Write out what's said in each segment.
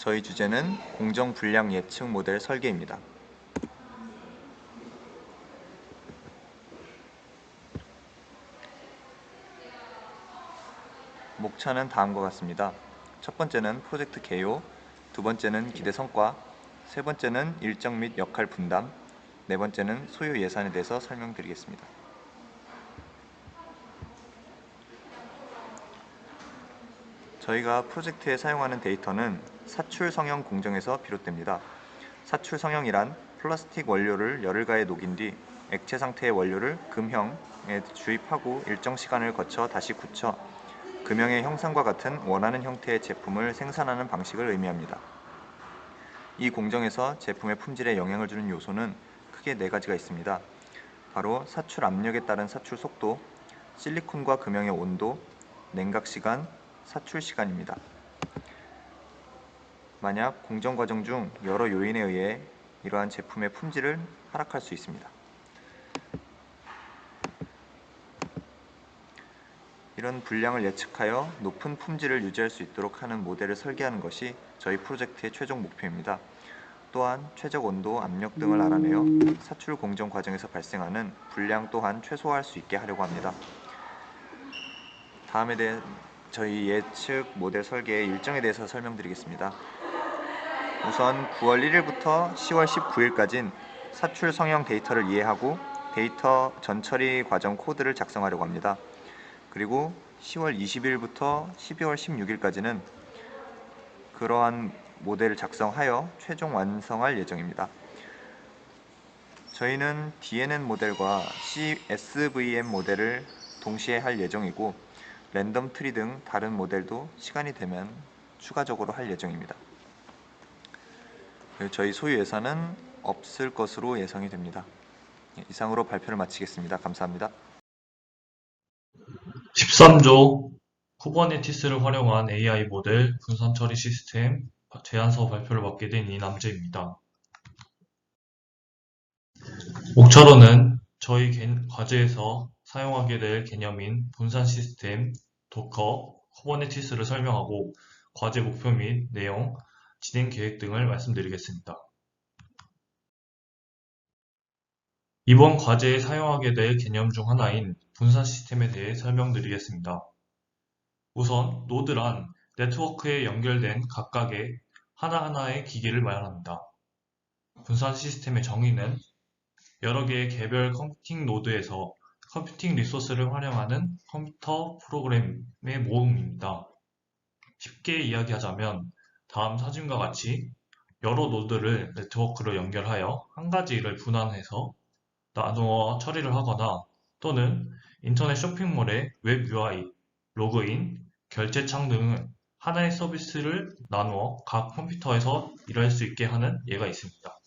저희 주제는 공정 분량 예측 모델 설계입니다. 목차는 다음과 같습니다. 첫 번째는 프로젝트 개요, 두 번째는 기대 성과, 세 번째는 일정 및 역할 분담, 네 번째는 소요 예산에 대해서 설명드리겠습니다. 저희가 프로젝트에 사용하는 데이터는 사출 성형 공정에서 비롯됩니다. 사출 성형이란 플라스틱 원료를 열을 가해 녹인 뒤 액체 상태의 원료를 금형에 주입하고 일정 시간을 거쳐 다시 굳혀 금형의 형상과 같은 원하는 형태의 제품을 생산하는 방식을 의미합니다. 이 공정에서 제품의 품질에 영향을 주는 요소는 크게 네 가지가 있습니다. 바로 사출 압력에 따른 사출 속도, 실리콘과 금형의 온도, 냉각 시간, 사출 시간입니다. 만약 공정 과정 중 여러 요인에 의해 이러한 제품의 품질을 하락할 수 있습니다. 이런 분량을 예측하여 높은 품질을 유지할 수 있도록 하는 모델을 설계하는 것이 저희 프로젝트의 최종 목표입니다. 또한 최적 온도, 압력 등을 알아내어 사출 공정 과정에서 발생하는 분량 또한 최소화할 수 있게 하려고 합니다. 다음에 대한 저희 예측 모델 설계의 일정에 대해서 설명드리겠습니다. 우선 9월 1일부터 10월 19일까지는 사출 성형 데이터를 이해하고 데이터 전처리 과정 코드를 작성하려고 합니다. 그리고 10월 20일부터 12월 16일까지는 그러한 모델을 작성하여 최종 완성할 예정입니다. 저희는 DNN 모델과 SVM 모델을 동시에 할 예정이고 랜덤 트리 등 다른 모델도 시간이 되면 추가적으로 할 예정입니다. 저희 소유 예산은 없을 것으로 예상이 됩니다. 이상으로 발표를 마치겠습니다. 감사합니다. 13조 쿠버네티스를 활용한 AI 모델 분산 처리 시스템 제안서 발표를 맡게 된 이남재입니다. 목차로는 저희 과제에서 사용하게 될 개념인 분산 시스템, 도커, 쿠버네티스를 설명하고 과제 목표 및 내용, 진행 계획 등을 말씀드리겠습니다. 이번 과제에 사용하게 될 개념 중 하나인 분산 시스템에 대해 설명드리겠습니다. 우선 노드란 네트워크에 연결된 각각의 하나하나의 기기를 말합니다. 분산 시스템의 정의는 여러 개의 개별 컴퓨팅 노드에서 컴퓨팅 리소스를 활용하는 컴퓨터 프로그램의 모음입니다. 쉽게 이야기하자면 다음 사진과 같이 여러 노드를 네트워크로 연결하여 한 가지 일을 분할해서 나누어 처리를 하거나 또는 인터넷 쇼핑몰의 웹 UI, 로그인, 결제창 등은 하나의 서비스를 나누어 각 컴퓨터에서 일할 수 있게 하는 예가 있습니다.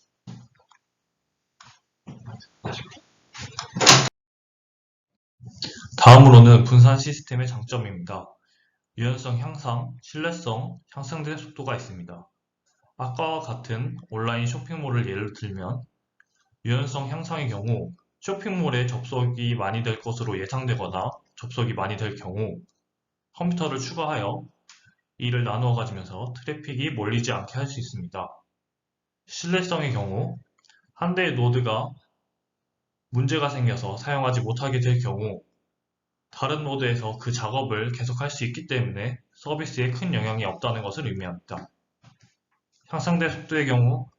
다음으로는 분산 시스템의 장점입니다. 유연성 향상, 신뢰성 향상된 속도가 있습니다. 아까와 같은 온라인 쇼핑몰을 예를 들면 유연성 향상의 경우 쇼핑몰에 접속이 많이 될 것으로 예상되거나 접속이 많이 될 경우 컴퓨터를 추가하여 이를 나누어 가지면서 트래픽이 몰리지 않게 할 수 있습니다. 신뢰성의 경우 한 대의 노드가 문제가 생겨서 사용하지 못하게 될 경우 다른 노드에서 그 작업을 계속할 수 있기 때문에 서비스에 큰 영향이 없다는 것을 의미합니다. 향상된 속도의 경우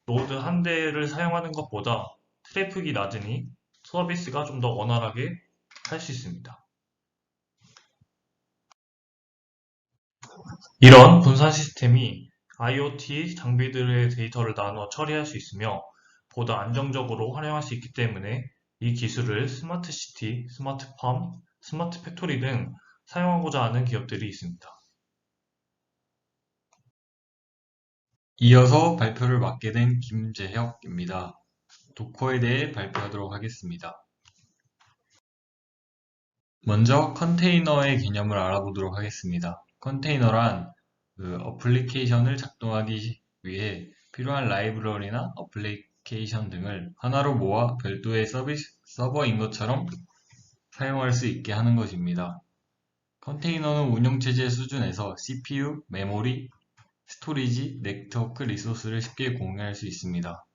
노드 한 대를 사용하는 것보다 트래픽이 낮으니 서비스가 좀 더 원활하게 할 수 있습니다. 이런 분산 시스템이 IoT 장비들의 데이터를 나누어 처리할 수 있으며 보다 안정적으로 활용할 수 있기 때문에 이 기술을 스마트시티, 스마트팜, 스마트 팩토리 등 사용하고자 하는 기업들이 있습니다. 이어서 발표를 맡게 된 김재혁입니다. 도커에 대해 발표하도록 하겠습니다. 먼저 컨테이너의 개념을 알아보도록 하겠습니다. 컨테이너란 어플리케이션을 작동하기 위해 필요한 라이브러리나 어플리케이션 등을 하나로 모아 별도의 서버인 것처럼 사용할 수 있게 하는 것입니다. 컨테이너는 운영체제 수준에서 CPU, 메모리, 스토리지, 네트워크 리소스를 쉽게 공유할 수 있습니다.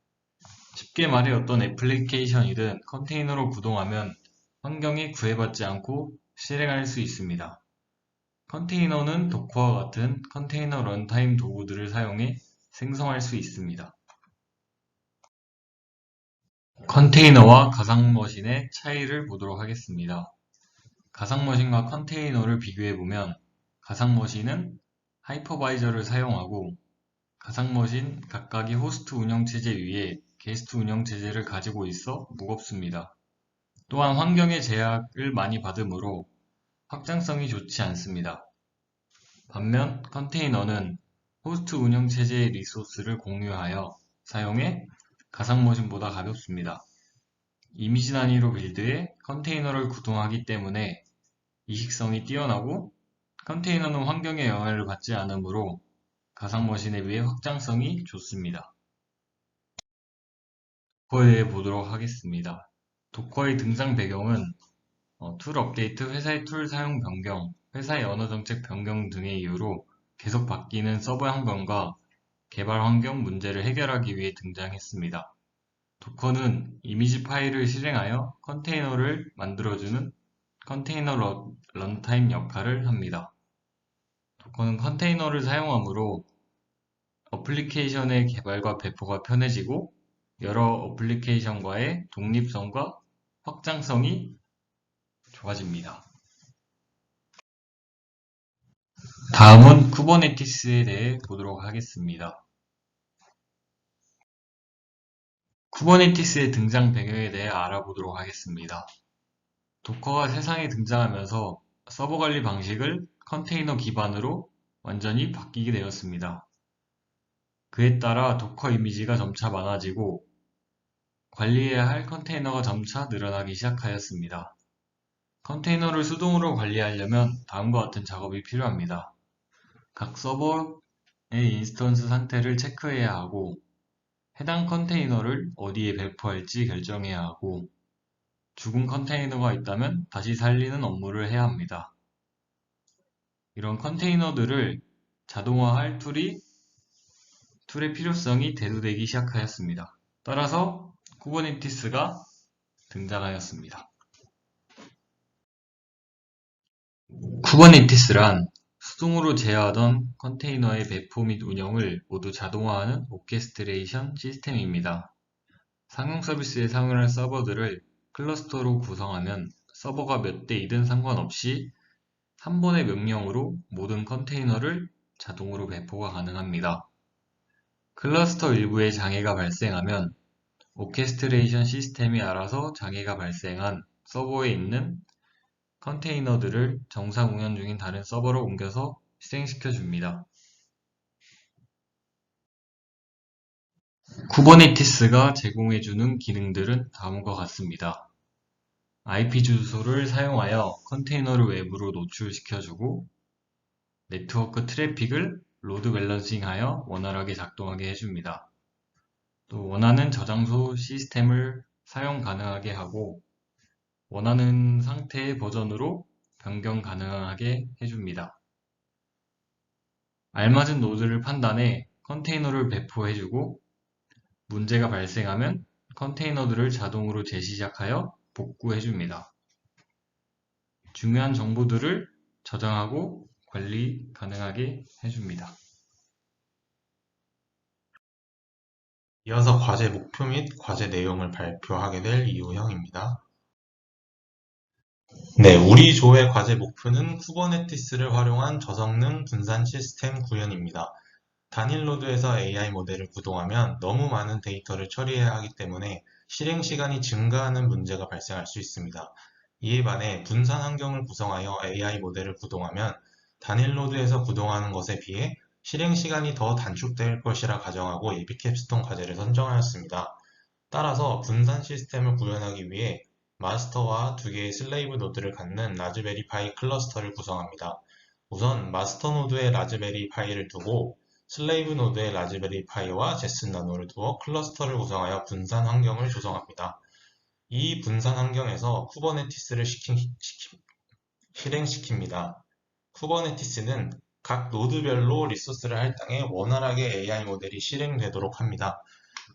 쉽게 말해 어떤 애플리케이션이든 컨테이너로 구동하면 환경에 구애받지 않고 실행할 수 있습니다. 컨테이너는 도커와 같은 컨테이너 런타임 도구들을 사용해 생성할 수 있습니다. 컨테이너와 가상머신의 차이를 보도록 하겠습니다. 가상머신과 컨테이너를 비교해보면 가상머신은 하이퍼바이저를 사용하고 가상머신 각각의 호스트 운영체제 위에 게스트 운영체제를 가지고 있어 무겁습니다. 또한 환경의 제약을 많이 받으므로 확장성이 좋지 않습니다. 반면 컨테이너는 호스트 운영체제의 리소스를 공유하여 사용해 가상머신보다 가볍습니다. 이미지 단위로 빌드해 컨테이너를 구동하기 때문에 이식성이 뛰어나고 컨테이너는 환경에 영향을 받지 않으므로 가상머신에 비해 확장성이 좋습니다. 도커에 대해 보도록 하겠습니다. 도커의 등장 배경은 툴 업데이트, 회사의 툴 사용 변경, 회사의 언어 정책 변경 등의 이유로 계속 바뀌는 서버 환경과 개발 환경 문제를 해결하기 위해 등장했습니다. 도커는 이미지 파일을 실행하여 컨테이너를 만들어주는 컨테이너 런타임 역할을 합니다. 도커는 컨테이너를 사용하므로 어플리케이션의 개발과 배포가 편해지고 여러 어플리케이션과의 독립성과 확장성이 좋아집니다. 다음은 쿠버네티스에 대해 보도록 하겠습니다. 쿠버네티스의 등장 배경에 대해 알아보도록 하겠습니다. 도커가 세상에 등장하면서 서버 관리 방식을 컨테이너 기반으로 완전히 바뀌게 되었습니다. 그에 따라 도커 이미지가 점차 많아지고 관리해야 할 컨테이너가 점차 늘어나기 시작하였습니다. 컨테이너를 수동으로 관리하려면 다음과 같은 작업이 필요합니다. 각 서버의 인스턴스 상태를 체크해야 하고 해당 컨테이너를 어디에 배포할지 결정해야 하고 죽은 컨테이너가 있다면 다시 살리는 업무를 해야 합니다. 이런 컨테이너들을 자동화할 툴의 필요성이 대두되기 시작하였습니다. 따라서 쿠버네티스가 등장하였습니다. 쿠버네티스란 수동으로 제어하던 컨테이너의 배포 및 운영을 모두 자동화하는 오케스트레이션 시스템입니다. 상용 서비스에 사용할 서버들을 클러스터로 구성하면 서버가 몇 대이든 상관없이 한 번의 명령으로 모든 컨테이너를 자동으로 배포가 가능합니다. 클러스터 일부에 장애가 발생하면 오케스트레이션 시스템이 알아서 장애가 발생한 서버에 있는 컨테이너들을 정상 운영 중인 다른 서버로 옮겨서 실행시켜 줍니다. 쿠버네티스가 제공해주는 기능들은 다음과 같습니다. IP 주소를 사용하여 컨테이너를 외부로 노출시켜주고 네트워크 트래픽을 로드 밸런싱하여 원활하게 작동하게 해줍니다. 또 원하는 저장소 시스템을 사용 가능하게 하고 원하는 상태의 버전으로 변경 가능하게 해줍니다. 알맞은 노드를 판단해 컨테이너를 배포해주고 문제가 발생하면 컨테이너들을 자동으로 재시작하여 복구해줍니다. 중요한 정보들을 저장하고 관리 가능하게 해줍니다. 이어서 과제 목표 및 과제 내용을 발표하게 될 이우형입니다. 네, 우리 조의 과제 목표는 쿠버네티스를 활용한 저성능 분산 시스템 구현입니다. 단일 노드에서 AI 모델을 구동하면 너무 많은 데이터를 처리해야 하기 때문에 실행 시간이 증가하는 문제가 발생할 수 있습니다. 이에 반해 분산 환경을 구성하여 AI 모델을 구동하면 단일 노드에서 구동하는 것에 비해 실행 시간이 더 단축될 것이라 가정하고 예비 캡스톤 과제를 선정하였습니다. 따라서 분산 시스템을 구현하기 위해 마스터와 두 개의 슬레이브 노드를 갖는 라즈베리 파이 클러스터를 구성합니다. 우선 마스터 노드에 라즈베리 파이를 두고 슬레이브 노드에 라즈베리 파이와 제슨 나노를 두어 클러스터를 구성하여 분산 환경을 조성합니다. 이 분산 환경에서 쿠버네티스를 실행시킵니다. 쿠버네티스는 각 노드별로 리소스를 할당해 원활하게 AI 모델이 실행되도록 합니다.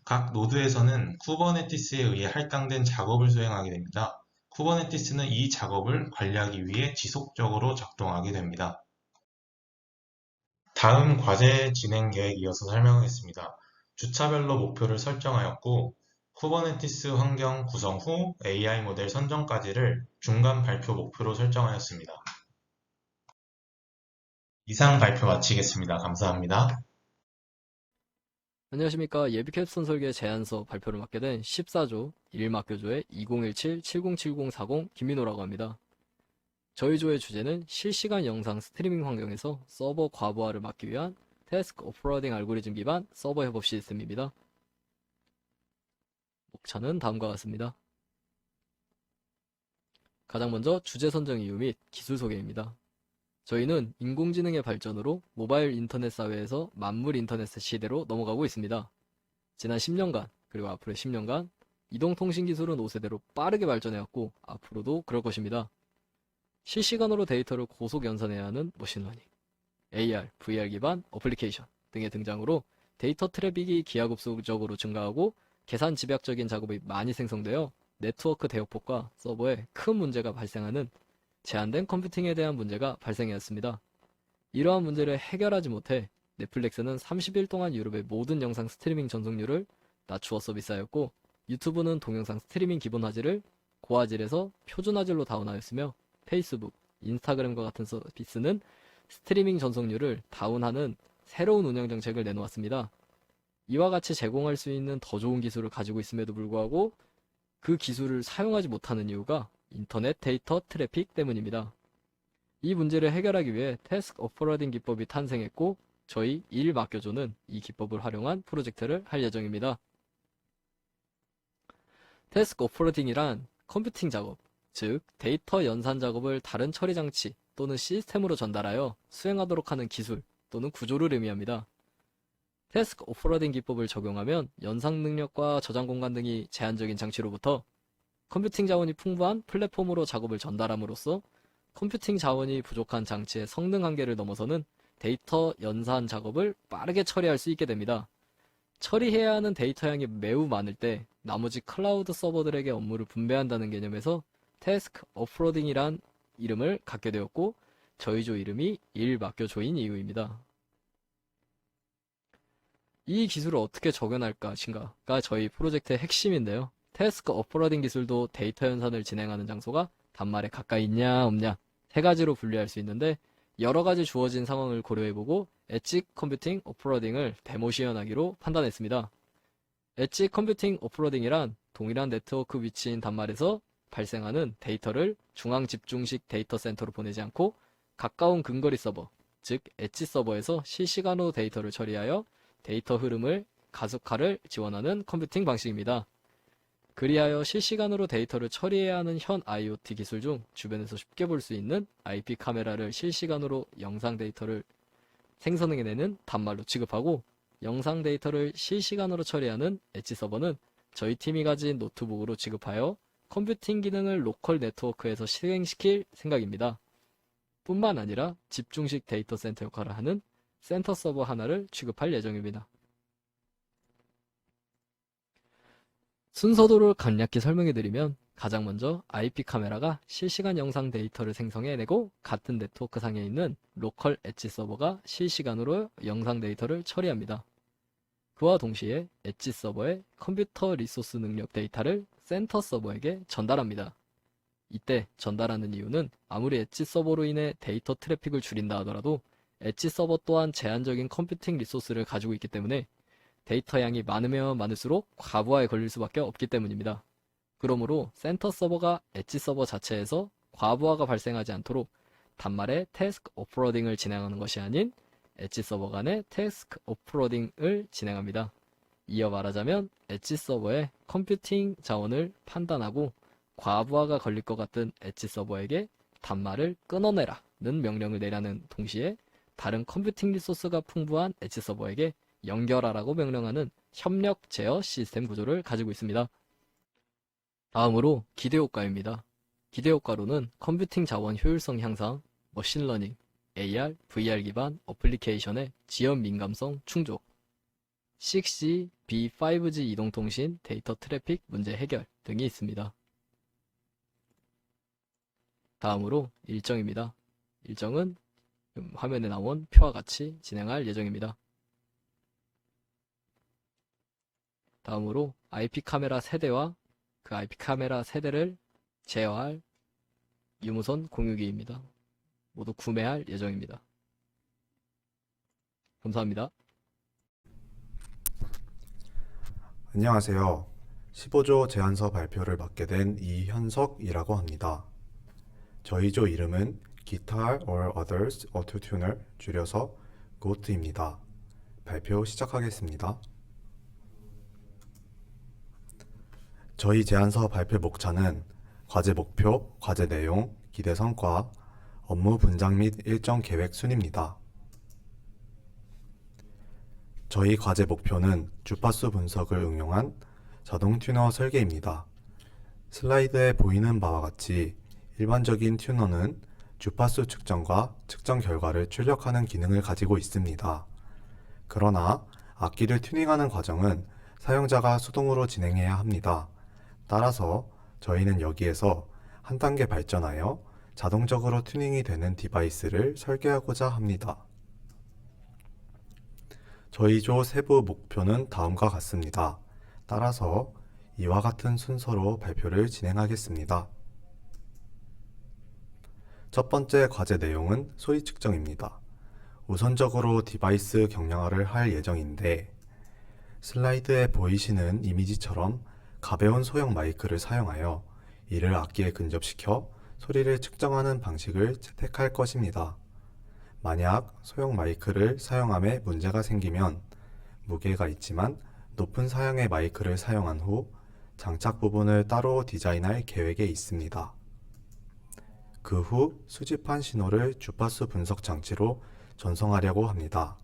각 노드에서는 쿠버네티스에 의해 할당된 작업을 수행하게 됩니다. 쿠버네티스는 이 작업을 관리하기 위해 지속적으로 작동하게 됩니다. 다음 과제 진행 계획 이어서 설명하겠습니다. 주차별로 목표를 설정하였고, 쿠버네티스 환경 구성 후 AI 모델 선정까지를 중간 발표 목표로 설정하였습니다. 이상 발표 마치겠습니다. 감사합니다. 안녕하십니까. 예비캡선 설계 제안서 발표를 맡게 된 14조 1막교조의 2017-707040 김민호라고 합니다. 저희 조의 주제는 실시간 영상 스트리밍 환경에서 서버 과부하를 막기 위한 태스크 오프로딩 알고리즘 기반 서버 협업 시스템입니다. 목차는 다음과 같습니다. 가장 먼저 주제 선정 이유 및 기술 소개입니다. 저희는 인공지능의 발전으로 모바일 인터넷 사회에서 만물 인터넷 시대로 넘어가고 있습니다. 지난 10년간, 그리고 앞으로의 10년간 이동통신 기술은 5세대로 빠르게 발전해왔고 앞으로도 그럴 것입니다. 실시간으로 데이터를 고속 연산해야 하는 머신러닝, AR, VR 기반 어플리케이션 등의 등장으로 데이터 트래픽이 기하급수적으로 증가하고 계산 집약적인 작업이 많이 생성되어 네트워크 대역폭과 서버에 큰 문제가 발생하는 제한된 컴퓨팅에 대한 문제가 발생하였습니다. 이러한 문제를 해결하지 못해 넷플릭스는 30일 동안 유럽의 모든 영상 스트리밍 전송률을 낮추어 서비스하였고 유튜브는 동영상 스트리밍 기본 화질을 고화질에서 표준 화질로 다운하였으며 페이스북, 인스타그램과 같은 서비스는 스트리밍 전송률을 다운하는 새로운 운영 정책을 내놓았습니다. 이와 같이 제공할 수 있는 더 좋은 기술을 가지고 있음에도 불구하고 그 기술을 사용하지 못하는 이유가 인터넷 데이터 트래픽 때문입니다. 이 문제를 해결하기 위해 태스크 오프로딩 기법이 탄생했고 저희 1막교조는 이 기법을 활용한 프로젝트를 할 예정입니다. 태스크 오프로딩이란 컴퓨팅 작업, 즉 데이터 연산 작업을 다른 처리 장치 또는 시스템으로 전달하여 수행하도록 하는 기술 또는 구조를 의미합니다. 태스크 오프로딩 기법을 적용하면 연상 능력과 저장 공간 등이 제한적인 장치로부터 컴퓨팅 자원이 풍부한 플랫폼으로 작업을 전달함으로써 컴퓨팅 자원이 부족한 장치의 성능 한계를 넘어서는 데이터 연산 작업을 빠르게 처리할 수 있게 됩니다. 처리해야 하는 데이터 양이 매우 많을 때 나머지 클라우드 서버들에게 업무를 분배한다는 개념에서 태스크 오프로딩이란 이름을 갖게 되었고 저희 조 이름이 1막교조인 이유입니다. 이 기술을 어떻게 적용할 것인가가 저희 프로젝트의 핵심인데요. 태스크 오프로딩 기술도 데이터 연산을 진행하는 장소가 단말에 가까이 있냐 없냐 세 가지로 분류할 수 있는데 여러 가지 주어진 상황을 고려해보고 엣지 컴퓨팅 오프로딩을 데모 시연하기로 판단했습니다. 엣지 컴퓨팅 오프로딩이란 동일한 네트워크 위치인 단말에서 발생하는 데이터를 중앙 집중식 데이터 센터로 보내지 않고 가까운 근거리 서버, 즉 엣지 서버에서 실시간으로 데이터를 처리하여 데이터 흐름을 가속화를 지원하는 컴퓨팅 방식입니다. 그리하여 실시간으로 데이터를 처리해야 하는 현 IoT 기술 중 주변에서 쉽게 볼 수 있는 IP 카메라를 실시간으로 영상 데이터를 생성해내는 단말로 취급하고 영상 데이터를 실시간으로 처리하는 엣지 서버는 저희 팀이 가진 노트북으로 취급하여 컴퓨팅 기능을 로컬 네트워크에서 실행시킬 생각입니다. 뿐만 아니라 집중식 데이터 센터 역할을 하는 센터 서버 하나를 취급할 예정입니다. 순서도를 간략히 설명해드리면 가장 먼저 IP 카메라가 실시간 영상 데이터를 생성해내고 같은 네트워크 상에 있는 로컬 엣지 서버가 실시간으로 영상 데이터를 처리합니다. 그와 동시에 엣지 서버의 컴퓨터 리소스 능력 데이터를 센터 서버에게 전달합니다. 이때 전달하는 이유는 아무리 엣지 서버로 인해 데이터 트래픽을 줄인다 하더라도 엣지 서버 또한 제한적인 컴퓨팅 리소스를 가지고 있기 때문에 데이터 양이 많으면 많을수록 과부하에 걸릴 수밖에 없기 때문입니다. 그러므로 센터 서버가 엣지 서버 자체에서 과부하가 발생하지 않도록 단말에 태스크 오프로딩을 진행하는 것이 아닌 엣지 서버 간의 태스크 오프로딩을 진행합니다. 이어 말하자면 엣지 서버의 컴퓨팅 자원을 판단하고 과부하가 걸릴 것 같은 엣지 서버에게 단말을 끊어내라는 명령을 내라는 동시에 다른 컴퓨팅 리소스가 풍부한 엣지 서버에게 연결하라고 명령하는 협력 제어 시스템 구조를 가지고 있습니다. 다음으로 기대 효과입니다. 기대 효과로는 컴퓨팅 자원 효율성 향상, 머신러닝, AR, VR 기반 어플리케이션의 지연 민감성 충족, 6G, B5G 이동통신 데이터 트래픽 문제 해결 등이 있습니다. 다음으로 일정입니다. 일정은 화면에 나온 표와 같이 진행할 예정입니다. 다음으로 IP 카메라 세대와 그 IP 카메라 세대를 제어할 유무선 공유기입니다. 모두 구매할 예정입니다. 감사합니다. 안녕하세요. 15조 제안서 발표를 맡게 된 이현석이라고 합니다. 저희 조 이름은 Guitar or Others Auto-Tuner, 줄여서 GOAT입니다. 발표 시작하겠습니다. 저희 제안서 발표 목차는 과제 목표, 과제 내용, 기대 성과, 업무 분장 및 일정 계획 순입니다. 저희 과제 목표는 주파수 분석을 응용한 자동 튜너 설계입니다. 슬라이드에 보이는 바와 같이 일반적인 튜너는 주파수 측정과 측정 결과를 출력하는 기능을 가지고 있습니다. 그러나 악기를 튜닝하는 과정은 사용자가 수동으로 진행해야 합니다. 따라서 저희는 여기에서 한 단계 발전하여 자동적으로 튜닝이 되는 디바이스를 설계하고자 합니다. 저희 조 세부 목표는 다음과 같습니다. 따라서 이와 같은 순서로 발표를 진행하겠습니다. 첫 번째 과제 내용은 소리 측정입니다. 우선적으로 디바이스 경량화를 할 예정인데 슬라이드에 보이시는 이미지처럼 가벼운 소형 마이크를 사용하여 이를 악기에 근접시켜 소리를 측정하는 방식을 채택할 것입니다. 만약 소형 마이크를 사용함에 문제가 생기면 무게가 있지만 높은 사양의 마이크를 사용한 후 장착 부분을 따로 디자인할 계획에 있습니다. 그 후 수집한 신호를 주파수 분석 장치로 전송하려고 합니다.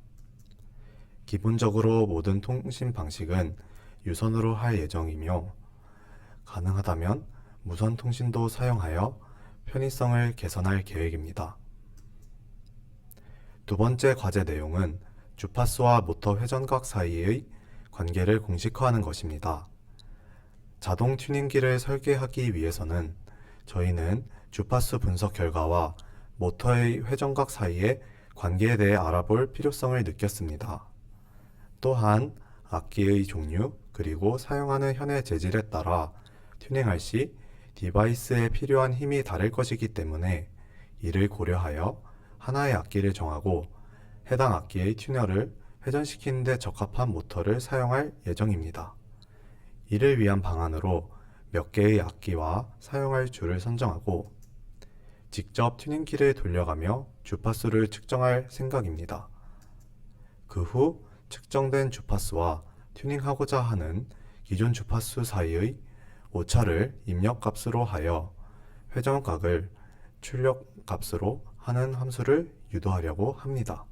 기본적으로 모든 통신 방식은 유선으로 할 예정이며 가능하다면 무선 통신도 사용하여 편의성을 개선할 계획입니다. 두 번째 과제 내용은 주파수와 모터 회전각 사이의 관계를 공식화하는 것입니다. 자동 튜닝기를 설계하기 위해서는 저희는 주파수 분석 결과와 모터의 회전각 사이의 관계에 대해 알아볼 필요성을 느꼈습니다. 또한 악기의 종류 그리고 사용하는 현의 재질에 따라 튜닝할 시 디바이스에 필요한 힘이 다를 것이기 때문에 이를 고려하여 하나의 악기를 정하고 해당 악기의 튜너를 회전시키는 데 적합한 모터를 사용할 예정입니다. 이를 위한 방안으로 몇 개의 악기와 사용할 줄을 선정하고 직접 튜닝키를 돌려가며 주파수를 측정할 생각입니다. 그 후 측정된 주파수와 튜닝하고자 하는 기존 주파수 사이의 오차를 입력값으로 하여 회전각을 출력값으로 하는 함수를 유도하려고 합니다.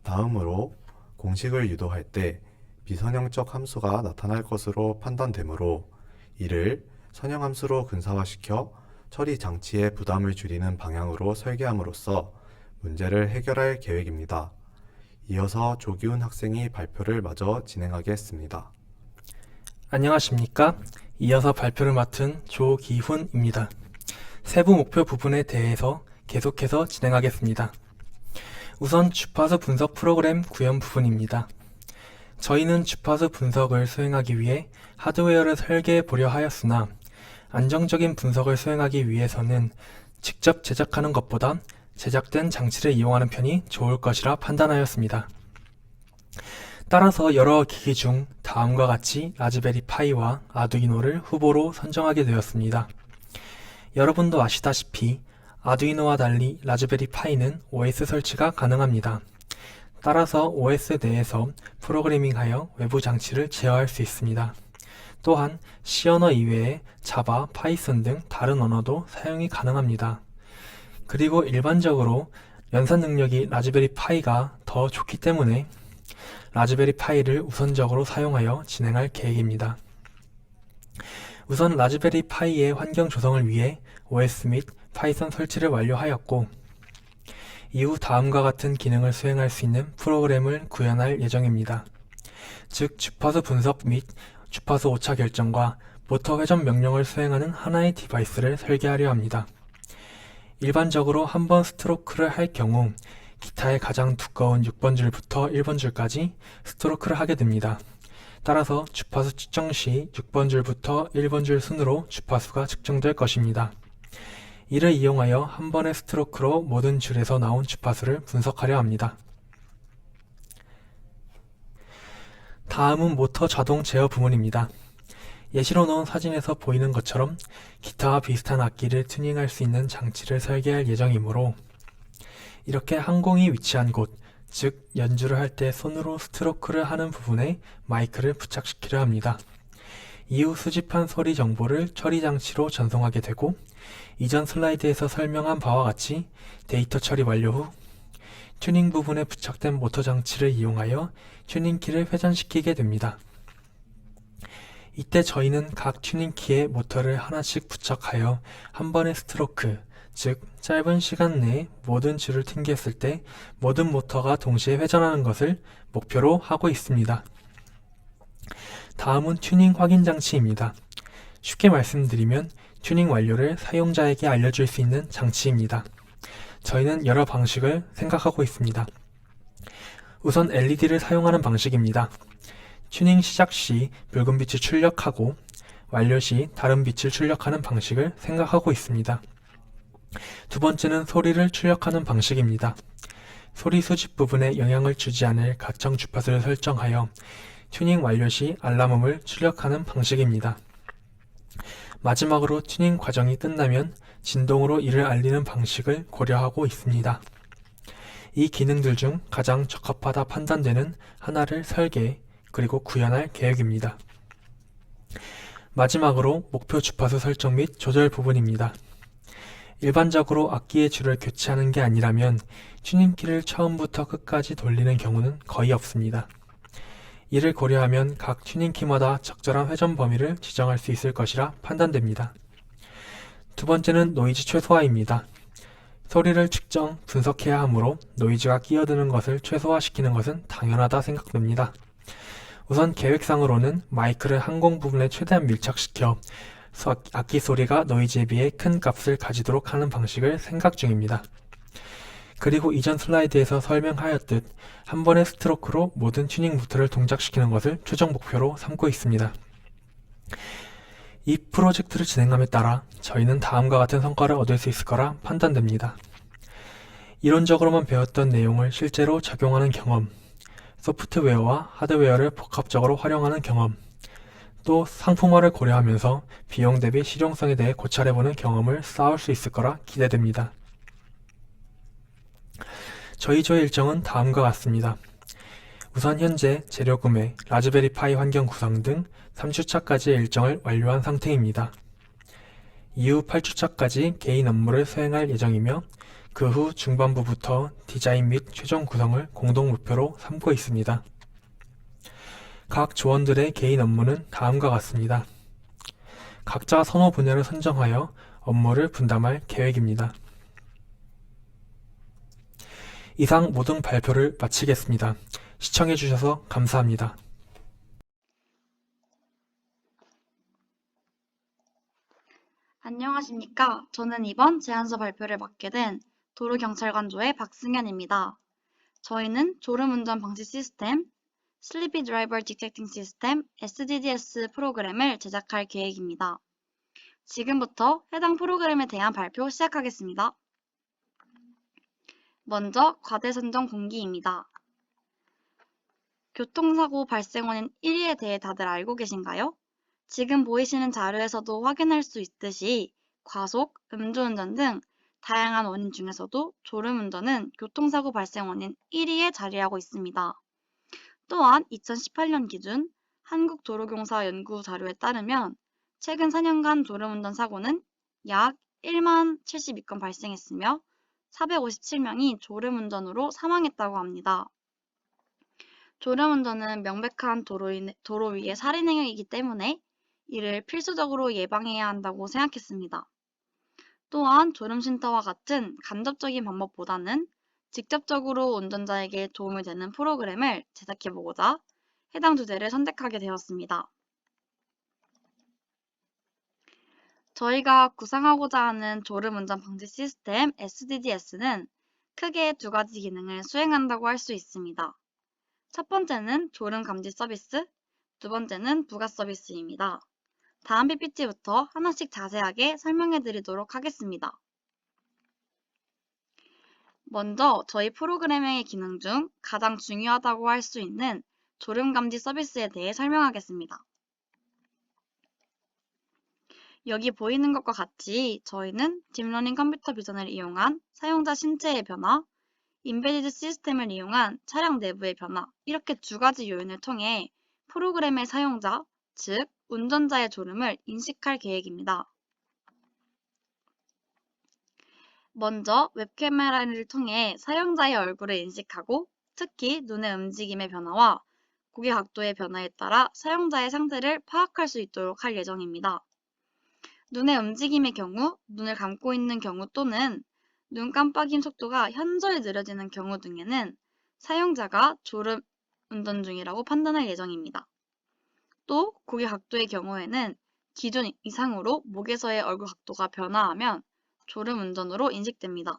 다음으로 공식을 유도할 때 비선형적 함수가 나타날 것으로 판단되므로 이를 선형함수로 근사화시켜 처리 장치의 부담을 줄이는 방향으로 설계함으로써 문제를 해결할 계획입니다. 이어서 조기훈 학생이 발표를 마저 진행하겠습니다. 안녕하십니까? 이어서 발표를 맡은 조기훈입니다. 세부 목표 부분에 대해서 계속해서 진행하겠습니다. 우선 주파수 분석 프로그램 구현 부분입니다. 저희는 주파수 분석을 수행하기 위해 하드웨어를 설계해 보려 하였으나 안정적인 분석을 수행하기 위해서는 직접 제작하는 것보다 제작된 장치를 이용하는 편이 좋을 것이라 판단하였습니다. 따라서 여러 기기 중 다음과 같이 라즈베리 파이와 아두이노를 후보로 선정하게 되었습니다. 여러분도 아시다시피 아두이노와 달리 라즈베리 파이는 OS 설치가 가능합니다. 따라서 OS 내에서 프로그래밍하여 외부 장치를 제어할 수 있습니다. 또한 C 언어 이외에 자바, 파이썬 등 다른 언어도 사용이 가능합니다. 그리고 일반적으로 연산 능력이 라즈베리 파이가 더 좋기 때문에 라즈베리 파이를 우선적으로 사용하여 진행할 계획입니다. 우선 라즈베리 파이의 환경 조성을 위해 OS 및 파이썬 설치를 완료하였고 이후 다음과 같은 기능을 수행할 수 있는 프로그램을 구현할 예정입니다. 즉, 주파수 분석 및 주파수 오차 결정과 모터 회전 명령을 수행하는 하나의 디바이스를 설계하려 합니다. 일반적으로 한 번 스트로크를 할 경우 기타의 가장 두꺼운 6번 줄부터 1번 줄까지 스트로크를 하게 됩니다. 따라서 주파수 측정 시 6번 줄부터 1번 줄 순으로 주파수가 측정될 것입니다. 이를 이용하여 한 번의 스트로크로 모든 줄에서 나온 주파수를 분석하려 합니다. 다음은 모터 자동 제어 부분입니다. 예시로 넣은 사진에서 보이는 것처럼 기타와 비슷한 악기를 튜닝할 수 있는 장치를 설계할 예정이므로 이렇게 항공이 위치한 곳, 즉 연주를 할 때 손으로 스트로크를 하는 부분에 마이크를 부착시키려 합니다. 이후 수집한 소리 정보를 처리 장치로 전송하게 되고 이전 슬라이드에서 설명한 바와 같이 데이터 처리 완료 후 튜닝 부분에 부착된 모터 장치를 이용하여 튜닝키를 회전시키게 됩니다. 이때 저희는 각 튜닝키에 모터를 하나씩 부착하여 한 번의 스트로크, 즉 짧은 시간 내에 모든 줄을 튕겼을 때 모든 모터가 동시에 회전하는 것을 목표로 하고 있습니다. 다음은 튜닝 확인 장치입니다. 쉽게 말씀드리면 튜닝 완료를 사용자에게 알려줄 수 있는 장치입니다. 저희는 여러 방식을 생각하고 있습니다. 우선 LED를 사용하는 방식입니다. 튜닝 시작 시 붉은 빛을 출력하고 완료 시 다른 빛을 출력하는 방식을 생각하고 있습니다. 두 번째는 소리를 출력하는 방식입니다. 소리 수집 부분에 영향을 주지 않을 각정 주파수를 설정하여 튜닝 완료 시 알람음을 출력하는 방식입니다. 마지막으로 튜닝 과정이 끝나면 진동으로 이를 알리는 방식을 고려하고 있습니다. 이 기능들 중 가장 적합하다 판단되는 하나를 설계, 그리고 구현할 계획입니다. 마지막으로 목표 주파수 설정 및 조절 부분입니다. 일반적으로 악기의 줄을 교체하는 게 아니라면 튜닝키를 처음부터 끝까지 돌리는 경우는 거의 없습니다. 이를 고려하면 각 튜닝키마다 적절한 회전 범위를 지정할 수 있을 것이라 판단됩니다. 두 번째는 노이즈 최소화입니다. 소리를 측정, 분석해야 하므로 노이즈가 끼어드는 것을 최소화시키는 것은 당연하다 생각됩니다. 우선 계획상으로는 마이크를 항공 부분에 최대한 밀착시켜 악기 소리가 노이즈에 비해 큰 값을 가지도록 하는 방식을 생각 중입니다. 그리고 이전 슬라이드에서 설명하였듯 한 번의 스트로크로 모든 튜닝 모터를 동작시키는 것을 최종 목표로 삼고 있습니다. 이 프로젝트를 진행함에 따라 저희는 다음과 같은 성과를 얻을 수 있을 거라 판단됩니다. 이론적으로만 배웠던 내용을 실제로 적용하는 경험, 소프트웨어와 하드웨어를 복합적으로 활용하는 경험, 또 상품화를 고려하면서 비용 대비 실용성에 대해 고찰해보는 경험을 쌓을 수 있을 거라 기대됩니다. 저희 조의 일정은 다음과 같습니다. 우선 현재 재료 구매, 라즈베리 파이 환경 구성 등 3주차까지의 일정을 완료한 상태입니다. 이후 8주차까지 개인 업무를 수행할 예정이며 그 후 중반부부터 디자인 및 최종 구성을 공동 목표로 삼고 있습니다. 각 조원들의 개인 업무는 다음과 같습니다. 각자 선호 분야를 선정하여 업무를 분담할 계획입니다. 이상 모든 발표를 마치겠습니다. 시청해주셔서 감사합니다. 안녕하십니까. 저는 이번 제안서 발표를 맡게 된 도로경찰관조의 박승현입니다. 저희는 졸음운전 방지 시스템, Sleepy Driver Detecting System, SDDS 프로그램을 제작할 계획입니다. 지금부터 해당 프로그램에 대한 발표 시작하겠습니다. 먼저 과제 선정 공기입니다. 교통사고 발생 원인 1위에 대해 다들 알고 계신가요? 지금 보이시는 자료에서도 확인할 수 있듯이 과속, 음주운전 등 다양한 원인 중에서도 졸음운전은 교통사고 발생 원인 1위에 자리하고 있습니다. 또한 2018년 기준 한국도로공사 연구 자료에 따르면 최근 4년간 졸음운전 사고는 약 1만 72건 발생했으며 457명이 졸음운전으로 사망했다고 합니다. 졸음운전은 명백한 도로 위의 살인 행위이기 때문에 이를 필수적으로 예방해야 한다고 생각했습니다. 또한 졸음쉼터와 같은 간접적인 방법보다는 직접적으로 운전자에게 도움이 되는 프로그램을 제작해보고자 해당 주제를 선택하게 되었습니다. 저희가 구상하고자 하는 졸음운전 방지 시스템 SDGs는 크게 두 가지 기능을 수행한다고 할 수 있습니다. 첫 번째는 졸음 감지 서비스, 두 번째는 부가 서비스입니다. 다음 PPT부터 하나씩 자세하게 설명해 드리도록 하겠습니다. 먼저 저희 프로그램의 기능 중 가장 중요하다고 할 수 있는 졸음 감지 서비스에 대해 설명하겠습니다. 여기 보이는 것과 같이 저희는 딥러닝 컴퓨터 비전을 이용한 사용자 신체의 변화, 임베디드 시스템을 이용한 차량 내부의 변화, 이렇게 두 가지 요인을 통해 프로그램의 사용자, 즉 운전자의 졸음을 인식할 계획입니다. 먼저 웹카메라를 통해 사용자의 얼굴을 인식하고 특히 눈의 움직임의 변화와 고개 각도의 변화에 따라 사용자의 상태를 파악할 수 있도록 할 예정입니다. 눈의 움직임의 경우, 눈을 감고 있는 경우 또는 눈 깜빡임 속도가 현저히 느려지는 경우 등에는 사용자가 졸음 운전 중이라고 판단할 예정입니다. 또 고개 각도의 경우에는 기준 이상으로 목에서의 얼굴 각도가 변화하면 졸음 운전으로 인식됩니다.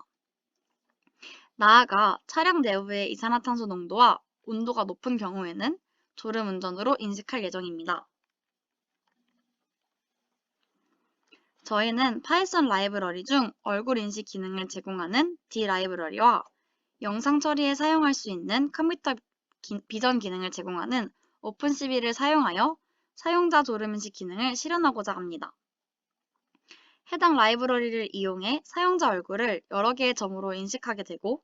나아가 차량 내부의 이산화탄소 농도와 온도가 높은 경우에는 졸음 운전으로 인식할 예정입니다. 저희는 파이썬 라이브러리 중 얼굴 인식 기능을 제공하는 D 라이브러리와 영상 처리에 사용할 수 있는 컴퓨터 비전 기능을 제공하는 오픈CV를 사용하여 사용자 졸음 인식 기능을 실현하고자 합니다. 해당 라이브러리를 이용해 사용자 얼굴을 여러 개의 점으로 인식하게 되고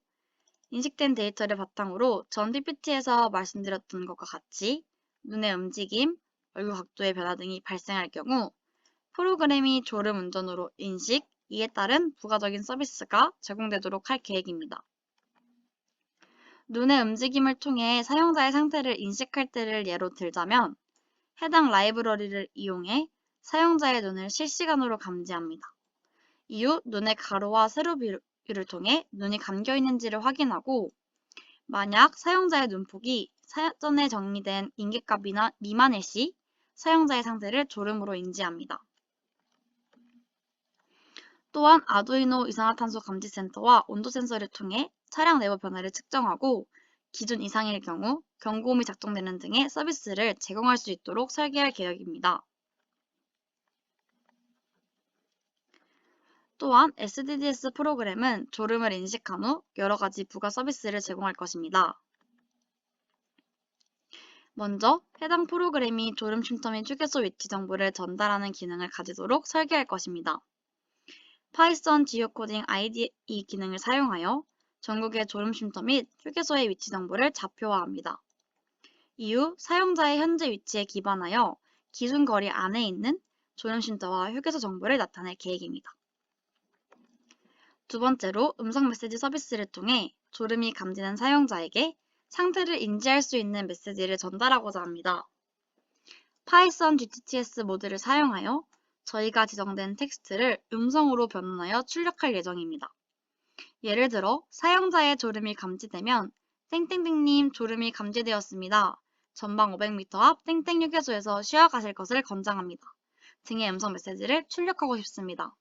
인식된 데이터를 바탕으로 전 PPT에서 말씀드렸던 것과 같이 눈의 움직임, 얼굴 각도의 변화 등이 발생할 경우 프로그램이 졸음 운전으로 인식, 이에 따른 부가적인 서비스가 제공되도록 할 계획입니다. 눈의 움직임을 통해 사용자의 상태를 인식할 때를 예로 들자면 해당 라이브러리를 이용해 사용자의 눈을 실시간으로 감지합니다. 이후 눈의 가로와 세로 비율을 통해 눈이 감겨 있는지를 확인하고 만약 사용자의 눈폭이 사전에 정리된 인계값 미만일 시 사용자의 상태를 졸음으로 인지합니다. 또한 아두이노 이산화탄소 감지 센서와 온도 센서를 통해 차량 내부 변화를 측정하고 기준 이상일 경우 경고음이 작동되는 등의 서비스를 제공할 수 있도록 설계할 계획입니다. 또한 SDGs 프로그램은 졸음을 인식한 후 여러 가지 부가 서비스를 제공할 것입니다. 먼저 해당 프로그램이 졸음 쉼터 및 휴게소 위치 정보를 전달하는 기능을 가지도록 설계할 것입니다. 파이썬 지오코딩 IDE 기능을 사용하여 전국의 졸음 쉼터 및 휴게소의 위치 정보를 좌표화합니다. 이후 사용자의 현재 위치에 기반하여 기준 거리 안에 있는 졸음 쉼터와 휴게소 정보를 나타낼 계획입니다. 두 번째로 음성 메시지 서비스를 통해 졸음이 감지된 사용자에게 상태를 인지할 수 있는 메시지를 전달하고자 합니다. 파이썬 GTTS 모드를 사용하여 저희가 지정된 텍스트를 음성으로 변환하여 출력할 예정입니다. 예를 들어 사용자의 졸음이 감지되면 땡땡땡님 졸음이 감지되었습니다. 전방 500m 앞 땡땡 휴게소에서 쉬어 가실 것을 권장합니다. 등의 음성 메시지를 출력하고 싶습니다.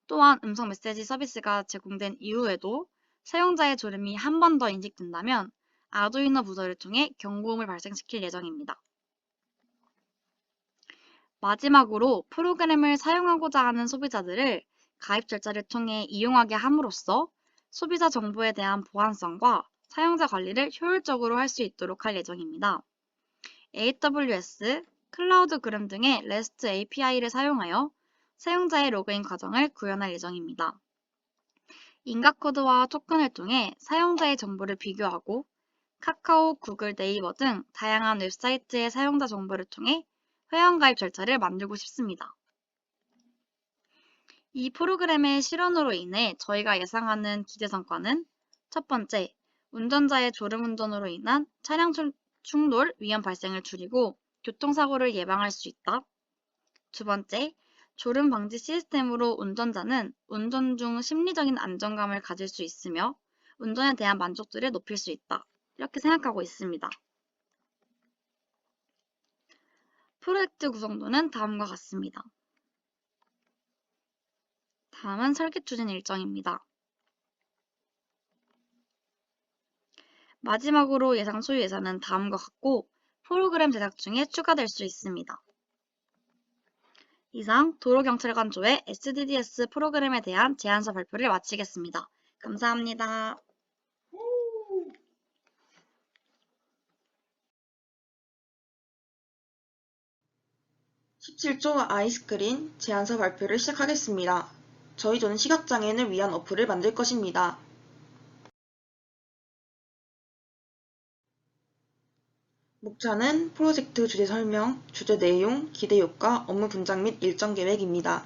또한 음성 메시지 서비스가 제공된 이후에도 사용자의 졸음이 한 번 더 인식된다면 아두이노 부저를 통해 경고음을 발생시킬 예정입니다. 마지막으로 프로그램을 사용하고자 하는 소비자들을 가입 절차를 통해 이용하게 함으로써 소비자 정보에 대한 보안성과 사용자 관리를 효율적으로 할 수 있도록 할 예정입니다. AWS, 클라우드그램 등의 REST API를 사용하여 사용자의 로그인 과정을 구현할 예정입니다. 인가코드와 토큰을 통해 사용자의 정보를 비교하고 카카오, 구글, 네이버 등 다양한 웹사이트의 사용자 정보를 통해 회원가입 절차를 만들고 싶습니다. 이 프로그램의 실현으로 인해 저희가 예상하는 기대 성과는 첫 번째, 운전자의 졸음운전으로 인한 차량 충돌 위험 발생을 줄이고 교통사고를 예방할 수 있다. 두 번째, 졸음 방지 시스템으로 운전자는 운전 중 심리적인 안정감을 가질 수 있으며 운전에 대한 만족도를 높일 수 있다. 이렇게 생각하고 있습니다. 프로젝트 구성도는 다음과 같습니다. 다음은 설계 추진 일정입니다. 마지막으로 예상 소요 예산은 다음과 같고 프로그램 제작 중에 추가될 수 있습니다. 이상 도로경찰관조의 SDDS 프로그램에 대한 제안서 발표를 마치겠습니다. 감사합니다. 17조 아이스크린 제안서 발표를 시작하겠습니다. 저희 조는 시각장애인을 위한 어플을 만들 것입니다. 목차는 프로젝트 주제 설명, 주제 내용, 기대 효과, 업무 분장 및 일정 계획입니다.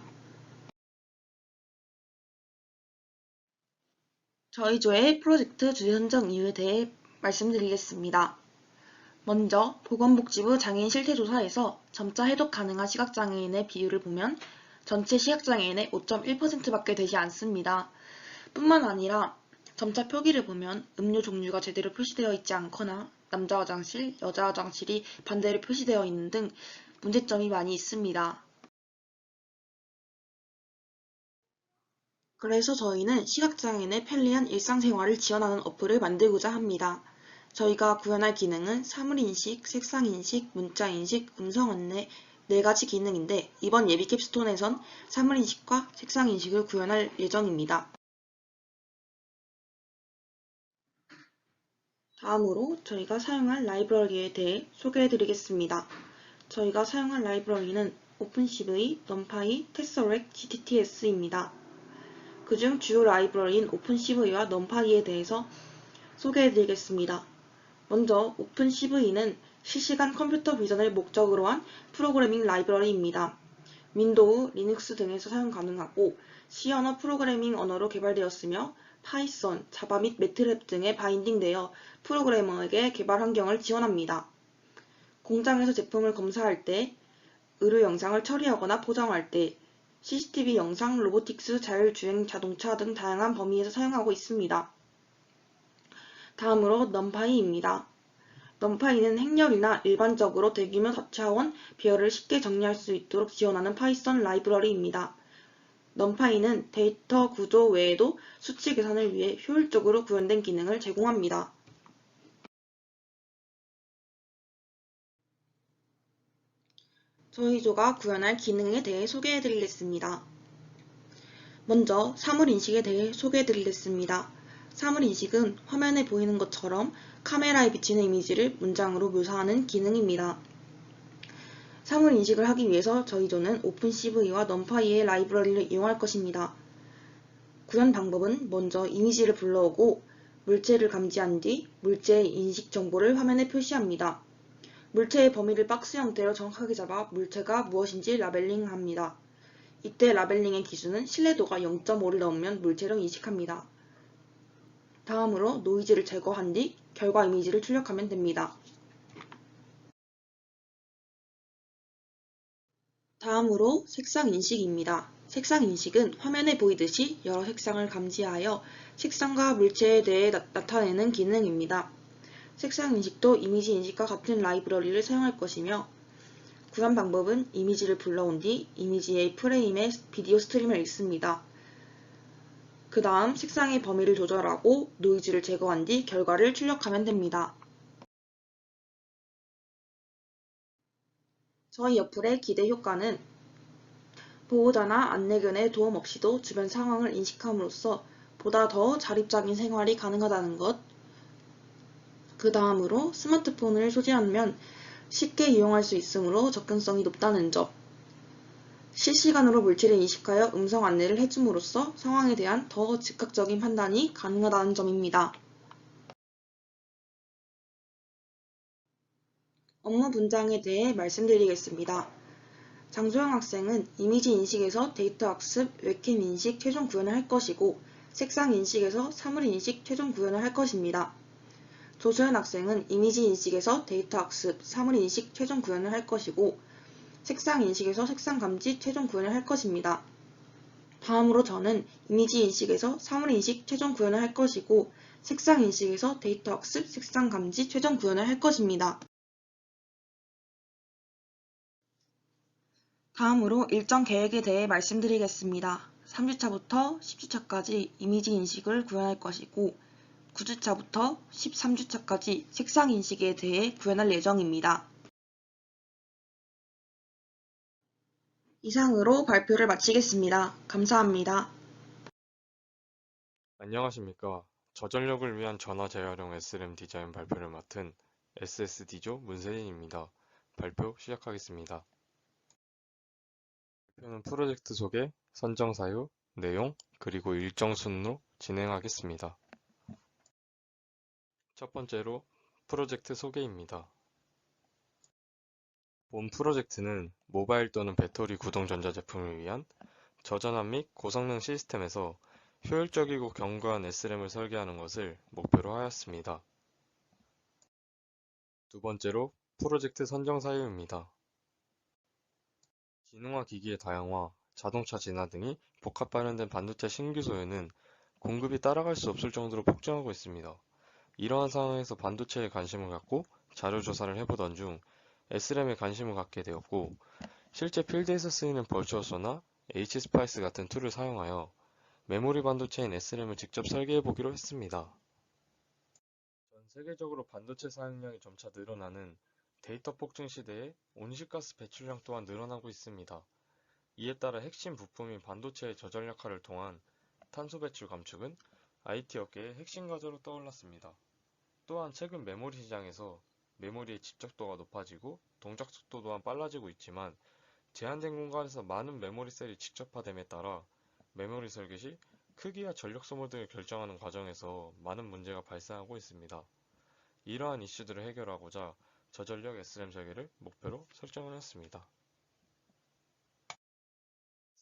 저희 조의 프로젝트 주제 선정 이유에 대해 말씀드리겠습니다. 먼저 보건복지부 장애인 실태조사에서 점차 해독 가능한 시각장애인의 비율을 보면 전체 시각장애인의 5.1%밖에 되지 않습니다. 뿐만 아니라 점차 표기를 보면 음료 종류가 제대로 표시되어 있지 않거나 남자 화장실, 여자 화장실이 반대로 표시되어 있는 등 문제점이 많이 있습니다. 그래서 저희는 시각장애인의 편리한 일상생활을 지원하는 어플을 만들고자 합니다. 저희가 구현할 기능은 사물인식, 색상인식, 문자인식, 음성안내 4가지 기능인데 이번 예비 캡스톤에선 사물인식과 색상인식을 구현할 예정입니다. 다음으로 저희가 사용할 라이브러리에 대해 소개해드리겠습니다. 저희가 사용할 라이브러리는 오픈CV, numpy, tesseract, gtts입니다. 그중 주요 라이브러리인 오픈CV와 numpy에 대해서 소개해드리겠습니다. 먼저 오픈CV는 실시간 컴퓨터 비전을 목적으로 한 프로그래밍 라이브러리입니다. 윈도우, 리눅스 등에서 사용 가능하고 C 언어 프로그래밍 언어로 개발되었으며 파이썬, 자바 및 매트랩 등에 바인딩되어 프로그래머에게 개발 환경을 지원합니다. 공장에서 제품을 검사할 때, 의료 영상을 처리하거나 포장할 때, CCTV 영상, 로보틱스, 자율주행 자동차 등 다양한 범위에서 사용하고 있습니다. 다음으로 numpy입니다. numpy는 행렬이나 일반적으로 대규모 다차원 배열을 쉽게 정리할 수 있도록 지원하는 파이썬 라이브러리입니다. numpy는 데이터 구조 외에도 수치 계산을 위해 효율적으로 구현된 기능을 제공합니다. 저희 조가 구현할 기능에 대해 소개해드리겠습니다. 먼저 사물인식에 대해 소개해드리겠습니다. 사물인식은 화면에 보이는 것처럼 카메라에 비치는 이미지를 문장으로 묘사하는 기능입니다. 사물인식을 하기 위해서 저희 조는 오픈CV와 numpy의 라이브러리를 이용할 것입니다. 구현 방법은 먼저 이미지를 불러오고 물체를 감지한 뒤 물체의 인식 정보를 화면에 표시합니다. 물체의 범위를 박스 형태로 정확하게 잡아 물체가 무엇인지 라벨링합니다. 이때 라벨링의 기준은 신뢰도가 0.5를 넘으면 물체로 인식합니다. 다음으로 노이즈를 제거한 뒤 결과 이미지를 출력하면 됩니다. 다음으로 색상 인식입니다. 색상 인식은 화면에 보이듯이 여러 색상을 감지하여 색상과 물체에 대해 나타내는 기능입니다. 색상 인식도 이미지 인식과 같은 라이브러리를 사용할 것이며 구현 방법은 이미지를 불러온 뒤 이미지의 프레임에 비디오 스트림을 읽습니다. 그 다음 색상의 범위를 조절하고 노이즈를 제거한 뒤 결과를 출력하면 됩니다. 저희 어플의 기대 효과는 보호자나 안내견의 도움 없이도 주변 상황을 인식함으로써 보다 더 자립적인 생활이 가능하다는 것, 그 다음으로 스마트폰을 소지하면 쉽게 이용할 수 있으므로 접근성이 높다는 점, 실시간으로 물체를 인식하여 음성 안내를 해줌으로써 상황에 대한 더 즉각적인 판단이 가능하다는 점입니다. 업무 분장에 대해 말씀드리겠습니다. 장소영 학생은 이미지 인식에서 데이터 학습, 웹캠 인식 최종 구현을 할 것이고 색상 인식에서 사물 인식 최종 구현을 할 것입니다. 조소연 학생은 이미지 인식에서 데이터 학습, 사물 인식 최종 구현을 할 것이고 색상 인식에서 색상 감지 최종 구현을 할 것입니다. 다음으로 저는 이미지 인식에서 사물 인식 최종 구현을 할 것이고 색상 인식에서 데이터 학습, 색상 감지, 최종 구현을 할 것입니다. 다음으로 일정 계획에 대해 말씀드리겠습니다. 3주차부터 10주차까지 이미지 인식을 구현할 것이고 9주차부터 13주차까지 색상 인식에 대해 구현할 예정입니다. 이상으로 발표를 마치겠습니다. 감사합니다. 안녕하십니까. 저전력을 위한 전화 재활용 SRAM 디자인 발표를 맡은 SSD조 문세진입니다. 발표 시작하겠습니다. 발표는 프로젝트 소개, 선정 사유, 내용, 그리고 일정 순으로 진행하겠습니다. 첫 번째로 프로젝트 소개입니다. 본 프로젝트는 모바일 또는 배터리 구동 전자제품을 위한 저전압 및 고성능 시스템에서 효율적이고 견고한 SRAM을 설계하는 것을 목표로 하였습니다. 두 번째로 프로젝트 선정 사유입니다. 기능화 기기의 다양화, 자동차 진화 등이 복합 발현된 반도체 신규 소요는 공급이 따라갈 수 없을 정도로 폭증하고 있습니다. 이러한 상황에서 반도체에 관심을 갖고 자료 조사를 해보던 중 SRAM에 관심을 갖게 되었고, 실제 필드에서 쓰이는 벌처소나 H스파이스 같은 툴을 사용하여 메모리 반도체인 SRAM을 직접 설계해보기로 했습니다. 전 세계적으로 반도체 사용량이 점차 늘어나는 데이터 폭증 시대에 온실가스 배출량 또한 늘어나고 있습니다. 이에 따라 핵심 부품인 반도체의 저전 역할을 통한 탄소 배출 감축은 IT 업계의 핵심 과제로 떠올랐습니다. 또한 최근 메모리 시장에서 메모리의 집적도가 높아지고 동작 속도 또한 빨라지고 있지만 제한된 공간에서 많은 메모리 셀이 직접화됨에 따라 메모리 설계 시 크기와 전력 소모 등을 결정하는 과정에서 많은 문제가 발생하고 있습니다. 이러한 이슈들을 해결하고자 저전력 SRAM 설계를 목표로 설정을 했습니다.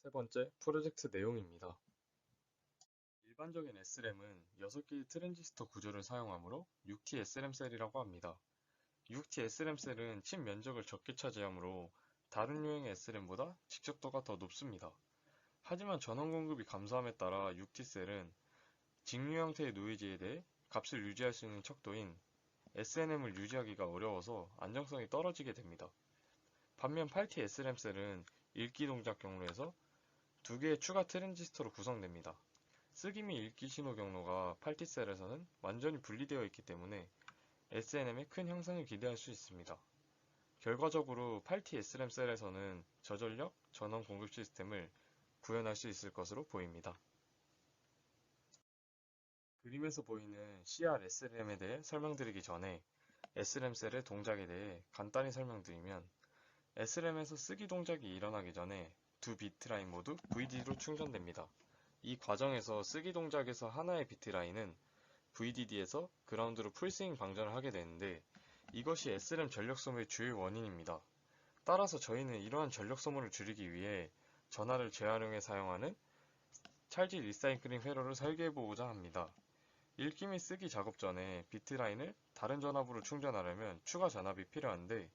세 번째, 프로젝트 내용입니다. 일반적인 SRAM은 6개의 트랜지스터 구조를 사용하므로 6T SRAM 셀이라고 합니다. 6T SRAM 셀은 칩 면적을 적게 차지하므로 다른 유형의 SRAM보다 직접도가 더 높습니다. 하지만 전원 공급이 감소함에 따라 6T 셀은 직류 형태의 노이즈에 대해 값을 유지할 수 있는 척도인 SNM을 유지하기가 어려워서 안정성이 떨어지게 됩니다. 반면 8T SRAM 셀은 읽기 동작 경로에서 2개의 추가 트랜지스터로 구성됩니다. 쓰기 및 읽기 신호 경로가 8T 셀에서는 완전히 분리되어 있기 때문에 SNM의 큰 향상을 기대할 수 있습니다. 결과적으로 8T SRAM 셀에서는 저전력, 전원 공급 시스템을 구현할 수 있을 것으로 보입니다. 그림에서 보이는 CR SRAM에 대해 설명드리기 전에 SRAM 셀의 동작에 대해 간단히 설명드리면, SRAM에서 쓰기 동작이 일어나기 전에 두 비트 라인 모두 VDD로 충전됩니다. 이 과정에서 쓰기 동작에서 하나의 비트 라인은 VDD에서 그라운드로 풀스윙 방전을 하게 되는데, 이것이 SRAM 전력 소모의 주요 원인입니다. 따라서 저희는 이러한 전력 소모를 줄이기 위해 전하를 재활용해 사용하는 찰지 리사이클링 회로를 설계해보고자 합니다. 읽기 및 쓰기 작업 전에 비트 라인을 다른 전압으로 충전하려면 추가 전압이 필요한데,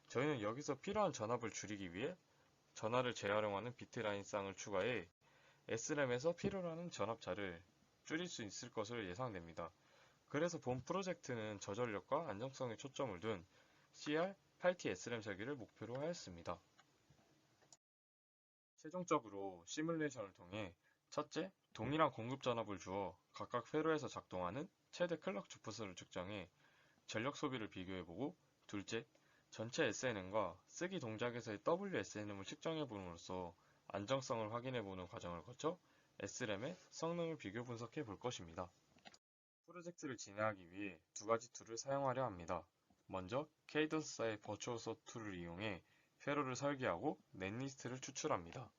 저희는 여기서 필요한 전압을 줄이기 위해 전하를 재활용하는 비트 라인 쌍을 추가해 SRAM에서 필요로 하는 전압차를 줄일 수 있을 것으로 예상됩니다. 그래서 본 프로젝트는 저전력과 안정성에 초점을 둔 CR 8T SRAM 설계를 목표로 하였습니다. 최종적으로 시뮬레이션을 통해 첫째, 동일한 공급 전압을 주어 각각 회로에서 작동하는 최대 클럭 주프수를 측정해 전력 소비를 비교해보고, 둘째, 전체 SNM과 쓰기 동작에서의 WSNM을 측정해봄으로써 안정성을 확인해보는 과정을 거쳐 SRAM의 성능을 비교 분석해 볼 것입니다. 프로젝트를 진행하기 위해 두 가지 툴을 사용하려 합니다. 먼저 케이던스사의 버추어소 툴을 이용해 회로를 설계하고 넷리스트를 추출합니다.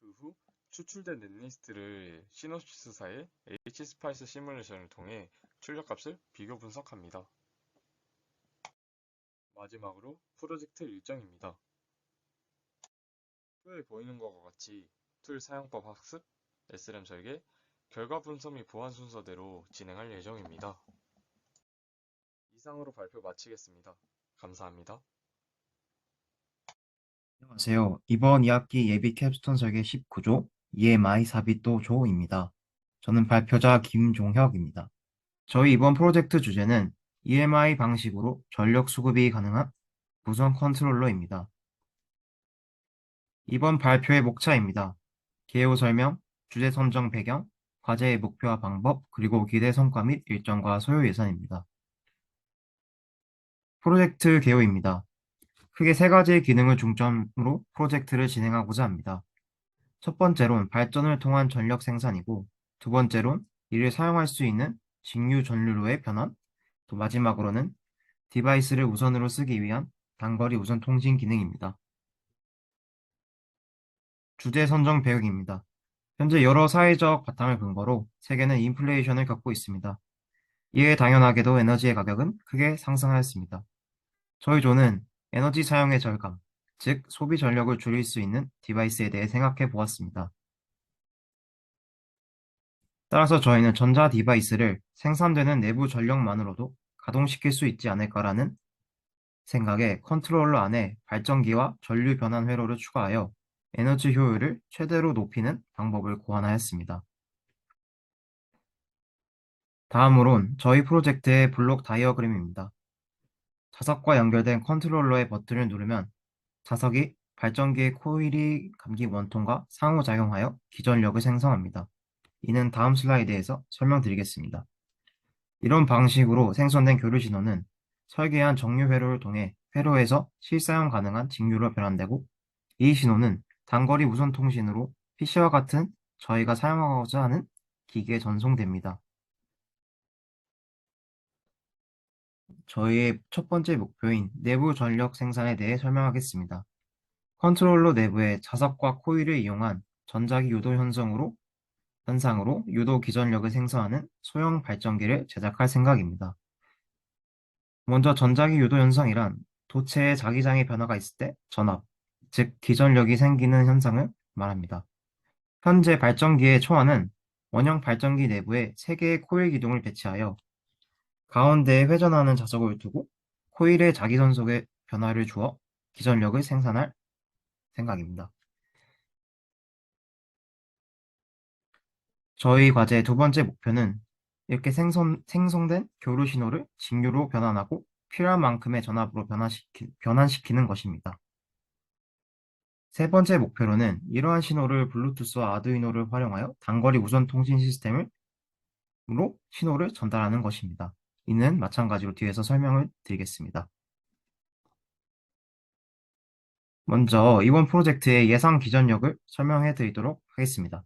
그 후 추출된 넷리스트를 시놉시스사의 H스파이스 시뮬레이션을 통해 출력값을 비교 분석합니다. 마지막으로 프로젝트 일정입니다. 표에 보이는 것과 같이 툴 사용법 학습, SRAM 설계, 결과 분석 및 보안 순서대로 진행할 예정입니다. 이상으로 발표 마치겠습니다. 감사합니다. 안녕하세요. 이번 2학기 예비 캡스톤 설계 19조 EMI 사비도 조입니다. 저는 발표자 김종혁입니다. 저희 이번 프로젝트 주제는 EMI 방식으로 전력 수급이 가능한 무선 컨트롤러입니다. 이번 발표의 목차입니다. 개요 설명, 주제 선정 배경, 과제의 목표와 방법, 그리고 기대 성과 및 일정과 소요 예산입니다. 프로젝트 개요입니다. 크게 세 가지의 기능을 중점으로 프로젝트를 진행하고자 합니다. 첫 번째론 발전을 통한 전력 생산이고, 두 번째론 이를 사용할 수 있는 직류 전류로의 변환, 또 마지막으로는 디바이스를 우선으로 쓰기 위한 단거리 우선 통신 기능입니다. 주제 선정 배경입니다. 현재 여러 사회적 바탕을 근거로 세계는 인플레이션을 겪고 있습니다. 이에 당연하게도 에너지의 가격은 크게 상승하였습니다. 저희 조는 에너지 사용의 절감, 즉 소비 전력을 줄일 수 있는 디바이스에 대해 생각해 보았습니다. 따라서 저희는 전자 디바이스를 생산되는 내부 전력만으로도 가동시킬 수 있지 않을까라는 생각에 컨트롤러 안에 발전기와 전류 변환 회로를 추가하여 에너지 효율을 최대로 높이는 방법을 고안하였습니다. 다음으론 저희 프로젝트의 블록 다이어그램입니다. 자석과 연결된 컨트롤러의 버튼을 누르면 자석이 발전기의 코일이 감기 원통과 상호작용하여 기전력을 생성합니다. 이는 다음 슬라이드에서 설명드리겠습니다. 이런 방식으로 생성된 교류 신호는 설계한 정류 회로를 통해 회로에서 실사용 가능한 직류로 변환되고, 이 신호는 단거리 무선 통신으로 PC와 같은 저희가 사용하고자 하는 기기에 전송됩니다. 저희의 첫 번째 목표인 내부 전력 생산에 대해 설명하겠습니다. 컨트롤러 내부의 자석과 코일을 이용한 전자기 유도 현상으로 유도 기전력을 생성하는 소형 발전기를 제작할 생각입니다. 먼저 전자기 유도 현상이란 도체의 자기장의 변화가 있을 때 전압, 즉 기전력이 생기는 현상을 말합니다. 현재 발전기의 초안은 원형 발전기 내부에 3개의 코일 기둥을 배치하여 가운데에 회전하는 자석을 두고 코일의 자기전속에 변화를 주어 기전력을 생산할 생각입니다. 저희 과제의 두 번째 목표는 이렇게 생성된 교류 신호를 직류로 변환하고 필요한 만큼의 전압으로 변환시키는 것입니다. 세 번째 목표로는 이러한 신호를 블루투스와 아두이노를 활용하여 단거리 무선 통신 시스템으로 신호를 전달하는 것입니다. 이는 마찬가지로 뒤에서 설명을 드리겠습니다. 먼저 이번 프로젝트의 예상 기전력을 설명해 드리도록 하겠습니다.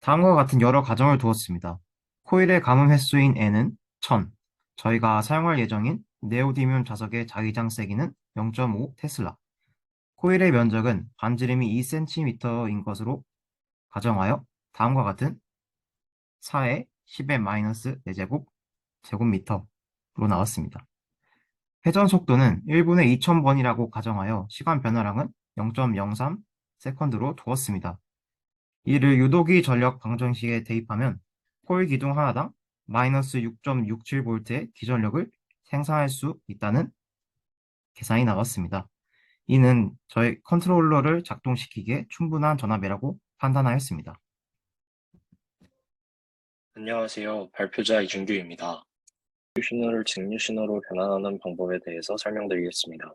다음과 같은 여러 가정을 두었습니다. 코일의 감음 횟수인 N은 1000, 저희가 사용할 예정인 네오디뮴 자석의 자기장 세기는 0.5 테슬라, 코일의 면적은 반지름이 2cm인 것으로 가정하여 다음과 같은 4의 10의 마이너스 4제곱 제곱미터로 나왔습니다. 회전 속도는 1분에 2000번이라고 가정하여 시간 변화량은 0.03 세컨드로 두었습니다. 이를 유도기 전력 방정식에 대입하면 코일 기둥 하나당 마이너스 6.67V의 기전력을 생산할 수 있다는 계산이 나왔습니다. 이는 저희 컨트롤러를 작동시키기에 충분한 전압이라고 판단하였습니다. 안녕하세요. 발표자 이준규입니다. 신호를 직류 신호로 변환하는 방법에 대해서 설명드리겠습니다.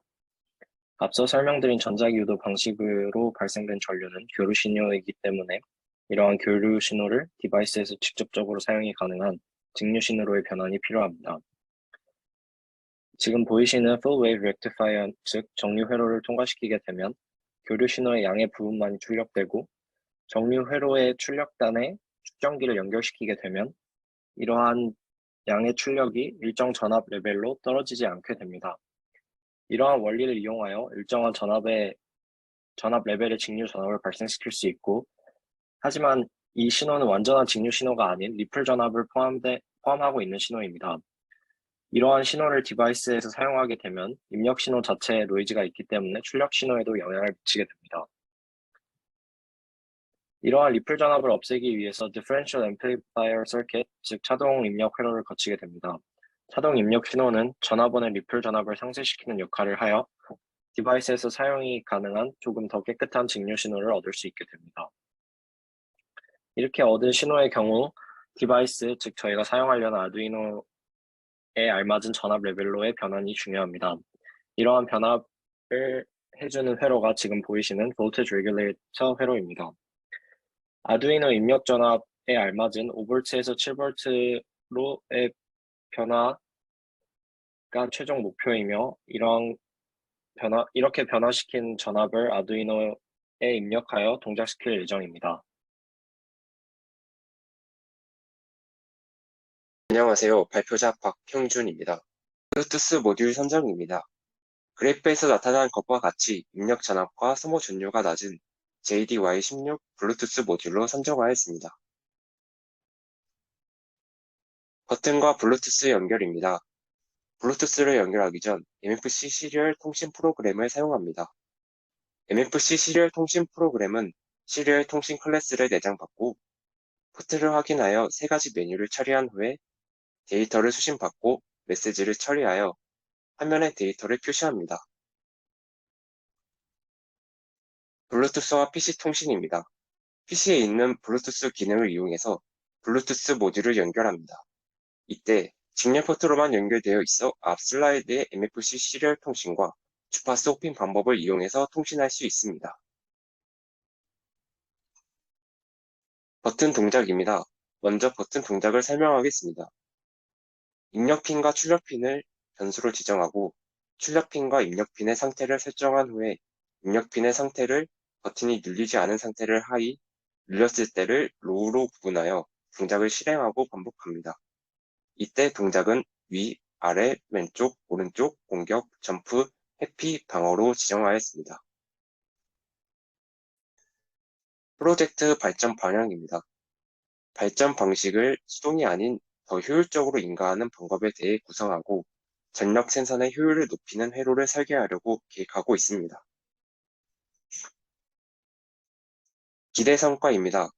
앞서 설명드린 전자기 유도 방식으로 발생된 전류는 교류 신호이기 때문에 이러한 교류 신호를 디바이스에서 직접적으로 사용이 가능한 직류 신호로의 변환이 필요합니다. 지금 보이시는 Full Wave Rectifier, 즉 정류 회로를 통과시키게 되면 교류 신호의 양의 부분만이 출력되고 정류 회로의 출력단에 축전기를 연결시키게 되면 이러한 양의 출력이 일정 전압 레벨로 떨어지지 않게 됩니다. 이러한 원리를 이용하여 일정한 전압 레벨의 직류 전압을 발생시킬 수 있고, 하지만 이 신호는 완전한 직류 신호가 아닌 리플 전압을 포함하고 있는 신호입니다. 이러한 신호를 디바이스에서 사용하게 되면 입력 신호 자체에 노이즈가 있기 때문에 출력 신호에도 영향을 미치게 됩니다. 이러한 리플 전압을 없애기 위해서 Differential Amplifier Circuit, 즉 차동 입력 회로를 거치게 됩니다. 차동 입력 신호는 전압원의 리플 전압을 상쇄시키는 역할을 하여 디바이스에서 사용이 가능한 조금 더 깨끗한 직류 신호를 얻을 수 있게 됩니다. 이렇게 얻은 신호의 경우 디바이스, 즉 저희가 사용하려는 아두이노에 알맞은 전압 레벨로의 변환이 중요합니다. 이러한 변압을 해주는 회로가 지금 보이시는 볼테지 레귤레이터 회로입니다. 아두이노 입력 전압에 알맞은 5V에서 7V로의 변화가 최종 목표이며 이렇게 변화시킨 전압을 아두이노에 입력하여 동작시킬 예정입니다. 안녕하세요. 발표자 박형준입니다. 블루투스 모듈 선정입니다. 그래프에서 나타난 것과 같이 입력 전압과 소모 전류가 낮은 JDY16 블루투스 모듈로 선정하였습니다. 버튼과 블루투스 연결입니다. 블루투스를 연결하기 전 MFC 시리얼 통신 프로그램을 사용합니다. MFC 시리얼 통신 프로그램은 시리얼 통신 클래스를 내장받고 포트를 확인하여 3가지 메뉴를 처리한 후에 데이터를 수신받고 메시지를 처리하여 화면에 데이터를 표시합니다. 블루투스와 PC 통신입니다. PC에 있는 블루투스 기능을 이용해서 블루투스 모듈을 연결합니다. 이때 직렬 포트로만 연결되어 있어 앞 슬라이드의 MFC 시리얼 통신과 주파수 호핑 방법을 이용해서 통신할 수 있습니다. 버튼 동작입니다. 먼저 버튼 동작을 설명하겠습니다. 입력핀과 출력핀을 변수로 지정하고 출력핀과 입력핀의 상태를 설정한 후에 입력핀의 상태를 버튼이 눌리지 않은 상태를 하이, 눌렸을 때를 로우로 구분하여 동작을 실행하고 반복합니다. 이때 동작은 위, 아래, 왼쪽, 오른쪽, 공격, 점프, 회피, 방어로 지정하였습니다. 프로젝트 발전 방향입니다. 발전 방식을 수동이 아닌 더 효율적으로 인가하는 방법에 대해 구성하고 전력 생산의 효율을 높이는 회로를 설계하려고 계획하고 있습니다. 기대 성과입니다.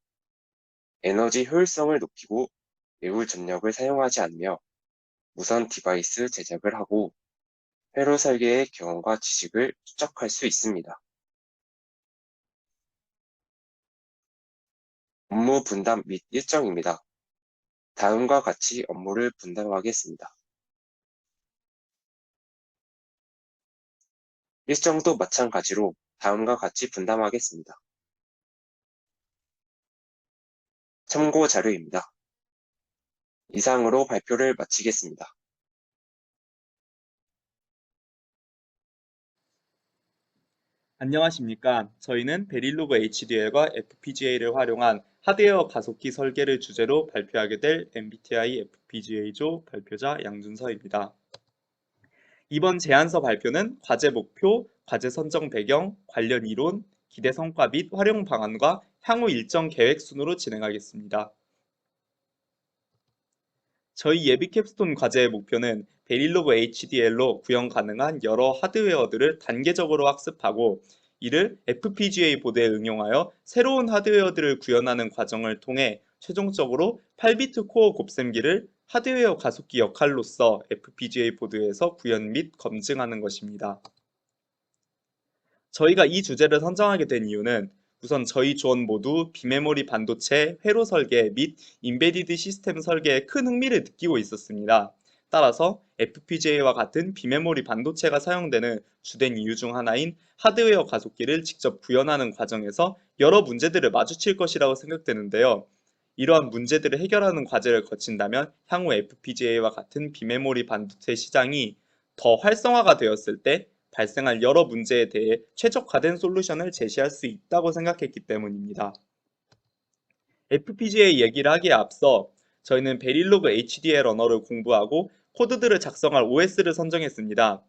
에너지 효율성을 높이고 외부 전력을 사용하지 않으며 무선 디바이스 제작을 하고 회로 설계의 경험과 지식을 축적할 수 있습니다. 업무 분담 및 일정입니다. 다음과 같이 업무를 분담하겠습니다. 일정도 마찬가지로 다음과 같이 분담하겠습니다. 참고 자료입니다. 이상으로 발표를 마치겠습니다. 안녕하십니까. 저희는 베릴로그 HDL과 FPGA를 활용한 하드웨어 가속기 설계를 주제로 발표하게 될 MBTI FPGA조 발표자 양준서입니다. 이번 제안서 발표는 과제 목표, 과제 선정 배경, 관련 이론, 기대 성과 및 활용 방안과 향후 일정 계획 순으로 진행하겠습니다. 저희 예비 캡스톤 과제의 목표는 베릴로그 HDL로 구현 가능한 여러 하드웨어들을 단계적으로 학습하고 이를 FPGA 보드에 응용하여 새로운 하드웨어들을 구현하는 과정을 통해 최종적으로 8비트 코어 곱셈기를 하드웨어 가속기 역할로서 FPGA 보드에서 구현 및 검증하는 것입니다. 저희가 이 주제를 선정하게 된 이유는 우선 저희 조원 모두 비메모리 반도체 회로 설계 및 인베디드 시스템 설계에 큰 흥미를 느끼고 있었습니다. 따라서 FPGA와 같은 비메모리 반도체가 사용되는 주된 이유 중 하나인 하드웨어 가속기를 직접 구현하는 과정에서 여러 문제들을 마주칠 것이라고 생각되는데요. 이러한 문제들을 해결하는 과제를 거친다면 향후 FPGA와 같은 비메모리 반도체 시장이 더 활성화가 되었을 때 발생할 여러 문제에 대해 최적화된 솔루션을 제시할 수 있다고 생각했기 때문입니다. FPGA 얘기를 하기에 앞서 저희는 베릴로그 HDL 언어를 공부하고 코드들을 작성할 OS를 선정했습니다.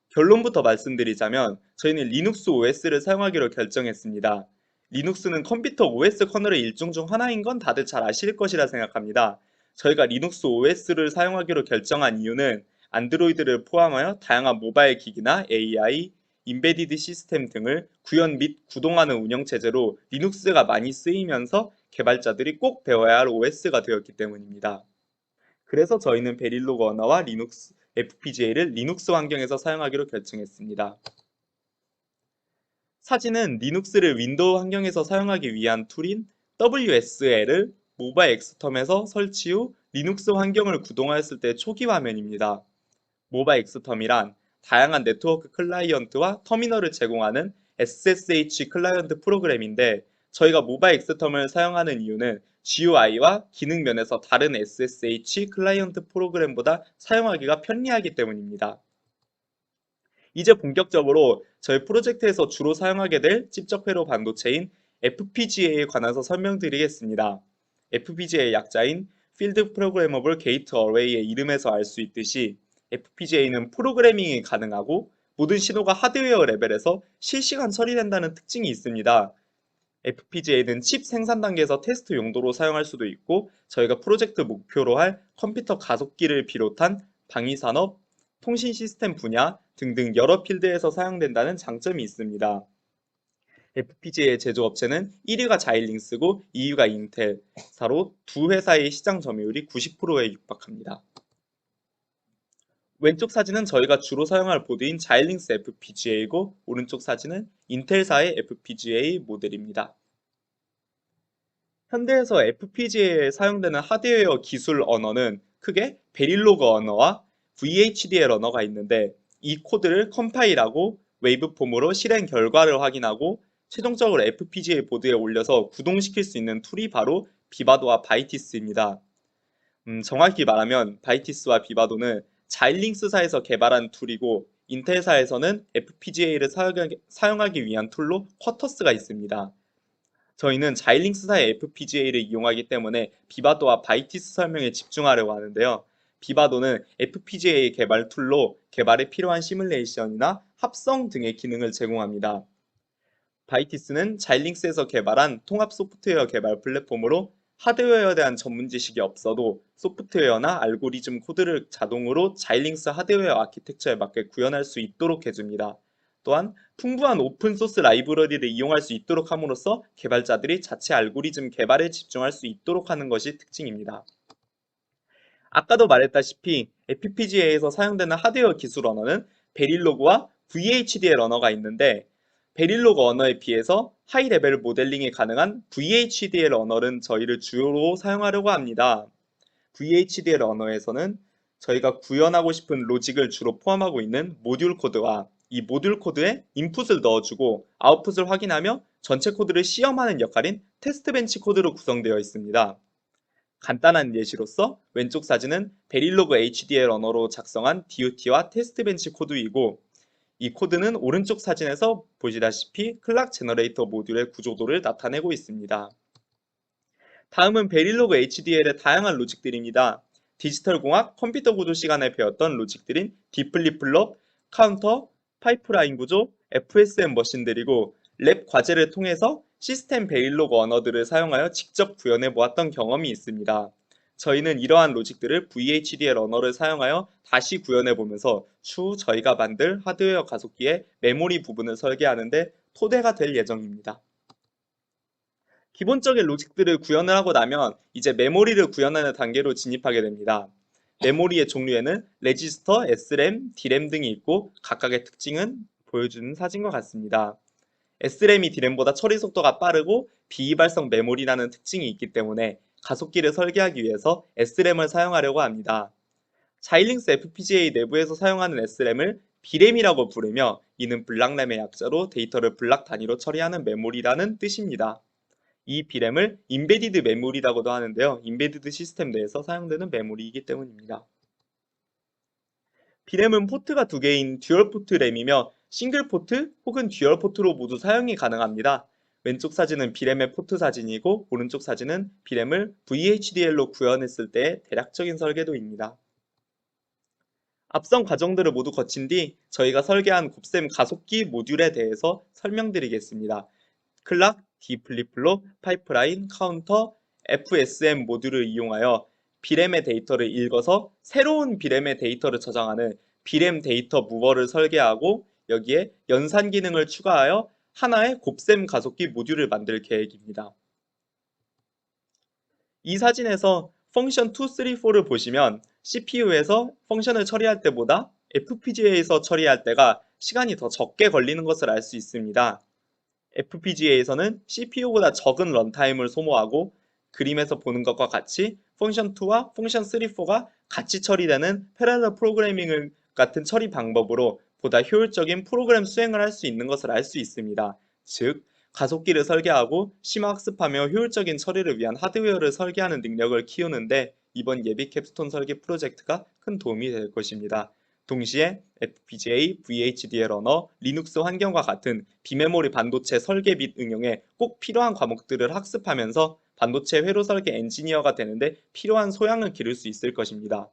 결론부터 말씀드리자면 저희는 리눅스 OS를 사용하기로 결정했습니다. 리눅스는 컴퓨터 OS 커널의 일종 중 하나인 건 다들 잘 아실 것이라 생각합니다. 저희가 리눅스 OS를 사용하기로 결정한 이유는 안드로이드를 포함하여 다양한 모바일 기기나 AI, 인베디드 시스템 등을 구현 및 구동하는 운영체제로 리눅스가 많이 쓰이면서 개발자들이 꼭 배워야 할 OS가 되었기 때문입니다. 그래서 저희는 베릴로그 언어와 리눅스, FPGA를 리눅스 환경에서 사용하기로 결정했습니다. 사진은 리눅스를 윈도우 환경에서 사용하기 위한 툴인 WSL을 모바일 엑스텀에서 설치 후 리눅스 환경을 구동하였을 때 초기 화면입니다. 모바일 엑스텀이란 다양한 네트워크 클라이언트와 터미널을 제공하는 SSH 클라이언트 프로그램인데 저희가 모바일 엑스텀을 사용하는 이유는 GUI와 기능 면에서 다른 SSH 클라이언트 프로그램보다 사용하기가 편리하기 때문입니다. 이제 본격적으로 저희 프로젝트에서 주로 사용하게 될 찝적 회로 반도체인 FPGA에 관해서 설명드리겠습니다. FPGA의 약자인 Field Programmable Gate Array의 이름에서 알 수 있듯이 FPGA는 프로그래밍이 가능하고 모든 신호가 하드웨어 레벨에서 실시간 처리된다는 특징이 있습니다. FPGA는 칩 생산 단계에서 테스트 용도로 사용할 수도 있고 저희가 프로젝트 목표로 할 컴퓨터 가속기를 비롯한 방위산업, 통신 시스템 분야 등등 여러 필드에서 사용된다는 장점이 있습니다. FPGA의 제조업체는 1위가 자일링스고 2위가 인텔, 사로 두 회사의 시장 점유율이 90%에 육박합니다. 왼쪽 사진은 저희가 주로 사용할 보드인 자일링스 FPGA이고 오른쪽 사진은 인텔사의 FPGA 모델입니다. 현대에서 FPGA에 사용되는 하드웨어 기술 언어는 크게 베릴로그 언어와 VHDL 언어가 있는데 이 코드를 컴파일하고 웨이브폼으로 실행 결과를 확인하고 최종적으로 FPGA 보드에 올려서 구동시킬 수 있는 툴이 바로 비바도와 바이티스입니다. 정확히 말하면 바이티스와 비바도는 자일링스사에서 개발한 툴이고 인텔사에서는 FPGA를 사용하기 위한 툴로 쿼터스가 있습니다. 저희는 자일링스사의 FPGA를 이용하기 때문에 비바도와 바이티스 설명에 집중하려고 하는데요. 비바도는 FPGA 개발 툴로 개발에 필요한 시뮬레이션이나 합성 등의 기능을 제공합니다. 바이티스는 자일링스에서 개발한 통합 소프트웨어 개발 플랫폼으로 하드웨어에 대한 전문 지식이 없어도 소프트웨어나 알고리즘 코드를 자동으로 자일링스 하드웨어 아키텍처에 맞게 구현할 수 있도록 해줍니다. 또한 풍부한 오픈소스 라이브러리를 이용할 수 있도록 함으로써 개발자들이 자체 알고리즘 개발에 집중할 수 있도록 하는 것이 특징입니다. 아까도 말했다시피 FPGA에서 사용되는 하드웨어 기술 언어는 베릴로그와 VHDL 언어가 있는데 베릴로그 언어에 비해서 하이 레벨 모델링이 가능한 VHDL 언어는 저희를 주요로 사용하려고 합니다. VHDL 언어에서는 저희가 구현하고 싶은 로직을 주로 포함하고 있는 모듈 코드와 이 모듈 코드에 인풋을 넣어주고 아웃풋을 확인하며 전체 코드를 시험하는 역할인 테스트 벤치 코드로 구성되어 있습니다. 간단한 예시로서 왼쪽 사진은 베릴로그 HDL 언어로 작성한 DUT와 테스트 벤치 코드이고 이 코드는 오른쪽 사진에서 보시다시피 클락 제너레이터 모듈의 구조도를 나타내고 있습니다. 다음은 베릴로그 HDL의 다양한 로직들입니다. 디지털 공학, 컴퓨터 구조 시간에 배웠던 로직들인 디플립플롭, 카운터, 파이프라인 구조, FSM 머신들이고 랩 과제를 통해서 시스템 베릴로그 언어들을 사용하여 직접 구현해 보았던 경험이 있습니다. 저희는 이러한 로직들을 VHDL 언어를 사용하여 다시 구현해 보면서 추후 저희가 만들 하드웨어 가속기의 메모리 부분을 설계하는데 토대가 될 예정입니다. 기본적인 로직들을 구현을 하고 나면 이제 메모리를 구현하는 단계로 진입하게 됩니다. 메모리의 종류에는 레지스터, SRAM, DRAM 등이 있고 각각의 특징은 보여주는 사진과 같습니다. SRAM이 DRAM보다 처리 속도가 빠르고 비이발성 메모리라는 특징이 있기 때문에 가속기를 설계하기 위해서 SRAM을 사용하려고 합니다. 자일링스 FPGA 내부에서 사용하는 SRAM을 B램이라고 부르며 이는 블락램의 약자로 데이터를 블락 단위로 처리하는 메모리라는 뜻입니다. 이 B램을 인베디드 메모리라고도 하는데요. 인베디드 시스템 내에서 사용되는 메모리이기 때문입니다. B램은 포트가 두 개인 듀얼 포트 램이며 싱글 포트 혹은 듀얼 포트로 모두 사용이 가능합니다. 왼쪽 사진은 B램의 포트 사진이고 오른쪽 사진은 B램을 VHDL로 구현했을 때의 대략적인 설계도입니다. 앞선 과정들을 모두 거친 뒤 저희가 설계한 곱셈 가속기 모듈에 대해서 설명드리겠습니다. 클락, 디플립플롭, 파이프라인, 카운터, FSM 모듈을 이용하여 B램의 데이터를 읽어서 새로운 B램의 데이터를 저장하는 B램 데이터 무버를 설계하고 여기에 연산 기능을 추가하여 하나의 곱셈 가속기 모듈을 만들 계획입니다. 이 사진에서 펑션 2, 3, 4를 보시면 CPU에서 펑션을 처리할 때보다 FPGA에서 처리할 때가 시간이 더 적게 걸리는 것을 알 수 있습니다. FPGA에서는 CPU보다 적은 런타임을 소모하고 그림에서 보는 것과 같이 펑션 2와 펑션 3, 4가 같이 처리되는 패러럴 프로그래밍 같은 처리 방법으로 보다 효율적인 프로그램 수행을 할 수 있는 것을 알 수 있습니다. 즉, 가속기를 설계하고 심화학습하며 효율적인 처리를 위한 하드웨어를 설계하는 능력을 키우는데 이번 예비 캡스톤 설계 프로젝트가 큰 도움이 될 것입니다. 동시에 FPGA, VHDL 언어, 리눅스 환경과 같은 비메모리 반도체 설계 및 응용에 꼭 필요한 과목들을 학습하면서 반도체 회로 설계 엔지니어가 되는데 필요한 소양을 기를 수 있을 것입니다.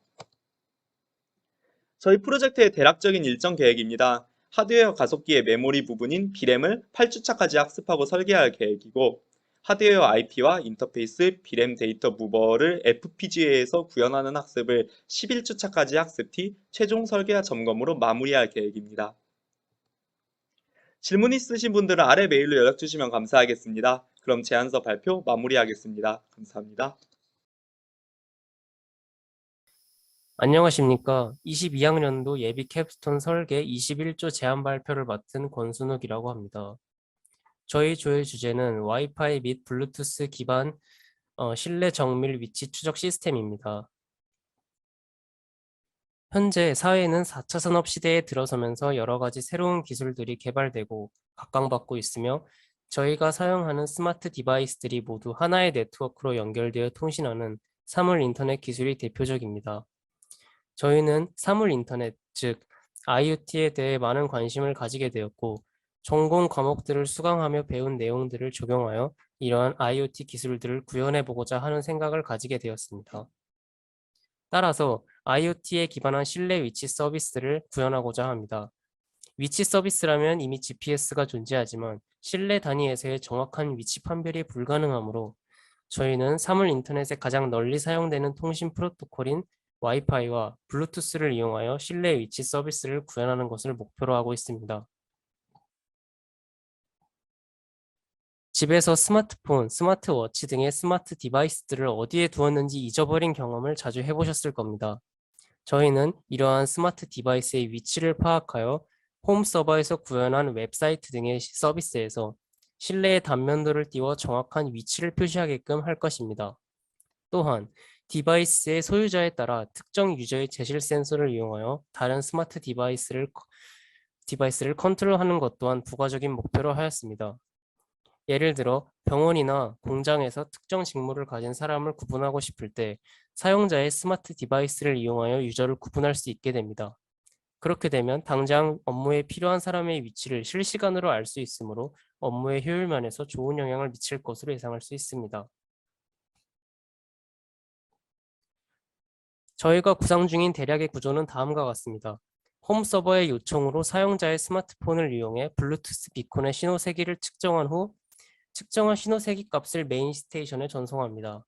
저희 프로젝트의 대략적인 일정 계획입니다. 하드웨어 가속기의 메모리 부분인 B램을 8주차까지 학습하고 설계할 계획이고 하드웨어 IP와 인터페이스, B램 데이터 무버를 FPGA에서 구현하는 학습을 11주차까지 학습 뒤 최종 설계와 점검으로 마무리할 계획입니다. 질문 있으신 분들은 아래 메일로 연락 주시면 감사하겠습니다. 그럼 제안서 발표 마무리하겠습니다. 감사합니다. 안녕하십니까. 22학년도 예비 캡스톤 설계 21조 제안 발표를 맡은 권순욱이라고 합니다. 저희 조의 주제는 와이파이 및 블루투스 기반 실내 정밀 위치 추적 시스템입니다. 현재 사회는 4차 산업 시대에 들어서면서 여러 가지 새로운 기술들이 개발되고 각광받고 있으며 저희가 사용하는 스마트 디바이스들이 모두 하나의 네트워크로 연결되어 통신하는 사물 인터넷 기술이 대표적입니다. 저희는 사물 인터넷, 즉 IoT에 대해 많은 관심을 가지게 되었고 전공 과목들을 수강하며 배운 내용들을 적용하여 이러한 IoT 기술들을 구현해보고자 하는 생각을 가지게 되었습니다. 따라서 IoT에 기반한 실내 위치 서비스를 구현하고자 합니다. 위치 서비스라면 이미 GPS가 존재하지만 실내 단위에서의 정확한 위치 판별이 불가능하므로 저희는 사물 인터넷에 가장 널리 사용되는 통신 프로토콜인 와이파이와 블루투스를 이용하여 실내 위치 서비스를 구현하는 것을 목표로 하고 있습니다. 집에서 스마트폰, 스마트워치 등의 스마트 디바이스들을 어디에 두었는지 잊어버린 경험을 자주 해보셨을 겁니다. 저희는 이러한 스마트 디바이스의 위치를 파악하여 홈 서버에서 구현한 웹사이트 등의 서비스에서 실내의 단면도를 띄워 정확한 위치를 표시하게끔 할 것입니다. 또한 디바이스의 소유자에 따라 특정 유저의 제실 센서를 이용하여 다른 스마트 디바이스를 컨트롤하는 것 또한 부가적인 목표로 하였습니다. 예를 들어 병원이나 공장에서 특정 직무를 가진 사람을 구분하고 싶을 때 사용자의 스마트 디바이스를 이용하여 유저를 구분할 수 있게 됩니다. 그렇게 되면 당장 업무에 필요한 사람의 위치를 실시간으로 알 수 있으므로 업무의 효율 면에서 좋은 영향을 미칠 것으로 예상할 수 있습니다. 저희가 구상 중인 대략의 구조는 다음과 같습니다. 홈 서버의 요청으로 사용자의 스마트폰을 이용해 블루투스 비콘의 신호 세기를 측정한 후 측정한 신호 세기 값을 메인 스테이션에 전송합니다.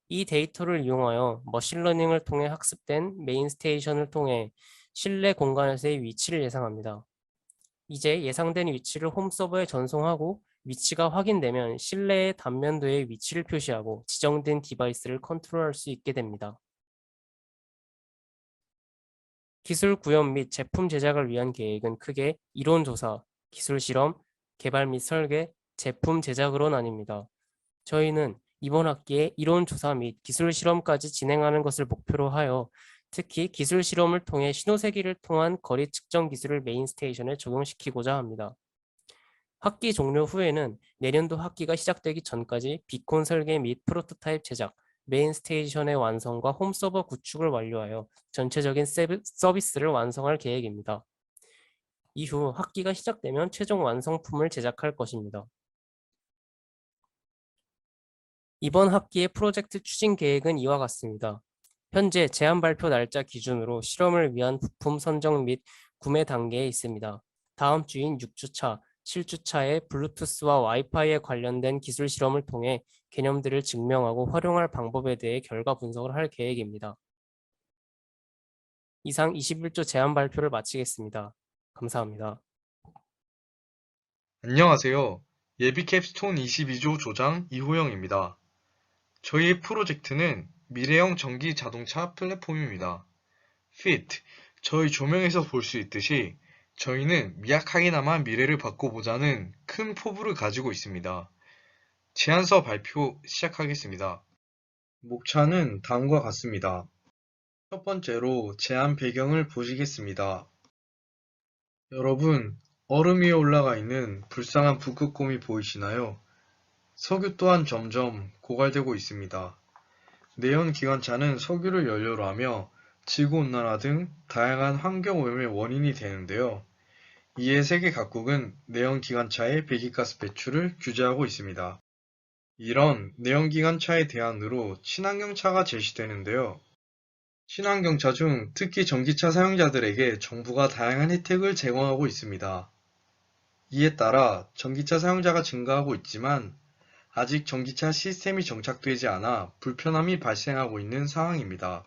이 데이터를 이용하여 머신러닝을 통해 학습된 메인 스테이션을 통해 실내 공간에서의 위치를 예상합니다. 이제 예상된 위치를 홈 서버에 전송하고 위치가 확인되면 실내의 단면도의 위치를 표시하고 지정된 디바이스를 컨트롤할 수 있게 됩니다. 기술 구현 및 제품 제작을 위한 계획은 크게 이론 조사, 기술 실험, 개발 및 설계, 제품 제작으로 나뉩니다. 저희는 이번 학기에 이론 조사 및 기술 실험까지 진행하는 것을 목표로 하여 특히 기술 실험을 통해 신호세기를 통한 거리 측정 기술을 메인 스테이션에 적용시키고자 합니다. 학기 종료 후에는 내년도 학기가 시작되기 전까지 비콘 설계 및 프로토타입 제작, 메인 스테이션의 완성과 홈 서버 구축을 완료하여 전체적인 서비스를 완성할 계획입니다. 이후 학기가 시작되면 최종 완성품을 제작할 것입니다. 이번 학기의 프로젝트 추진 계획은 이와 같습니다. 현재 제안 발표 날짜 기준으로 실험을 위한 부품 선정 및 구매 단계에 있습니다. 다음 주인 6주차, 7주차에 블루투스와 와이파이에 관련된 기술 실험을 통해 개념들을 증명하고 활용할 방법에 대해 결과 분석을 할 계획입니다. 이상 21조 제안 발표를 마치겠습니다. 감사합니다. 안녕하세요. 예비 캡스톤 22조 조장 이호영입니다. 저희의 프로젝트는 미래형 전기 자동차 플랫폼입니다. FIT, 저희 조명에서 볼 수 있듯이 저희는 미약하게나마 미래를 바꿔보자는 큰 포부를 가지고 있습니다. 제안서 발표 시작하겠습니다. 목차는 다음과 같습니다. 첫 번째로 제안 배경을 보시겠습니다. 여러분, 얼음 위에 올라가 있는 불쌍한 북극곰이 보이시나요? 석유 또한 점점 고갈되고 있습니다. 내연기관차는 석유를 연료로 하며 지구온난화 등 다양한 환경오염의 원인이 되는데요. 이에 세계 각국은 내연기관차의 배기가스 배출을 규제하고 있습니다. 이런 내연기관차의 대안으로 친환경차가 제시되는데요. 친환경차 중 특히 전기차 사용자들에게 정부가 다양한 혜택을 제공하고 있습니다. 이에 따라 전기차 사용자가 증가하고 있지만 아직 전기차 시스템이 정착되지 않아 불편함이 발생하고 있는 상황입니다.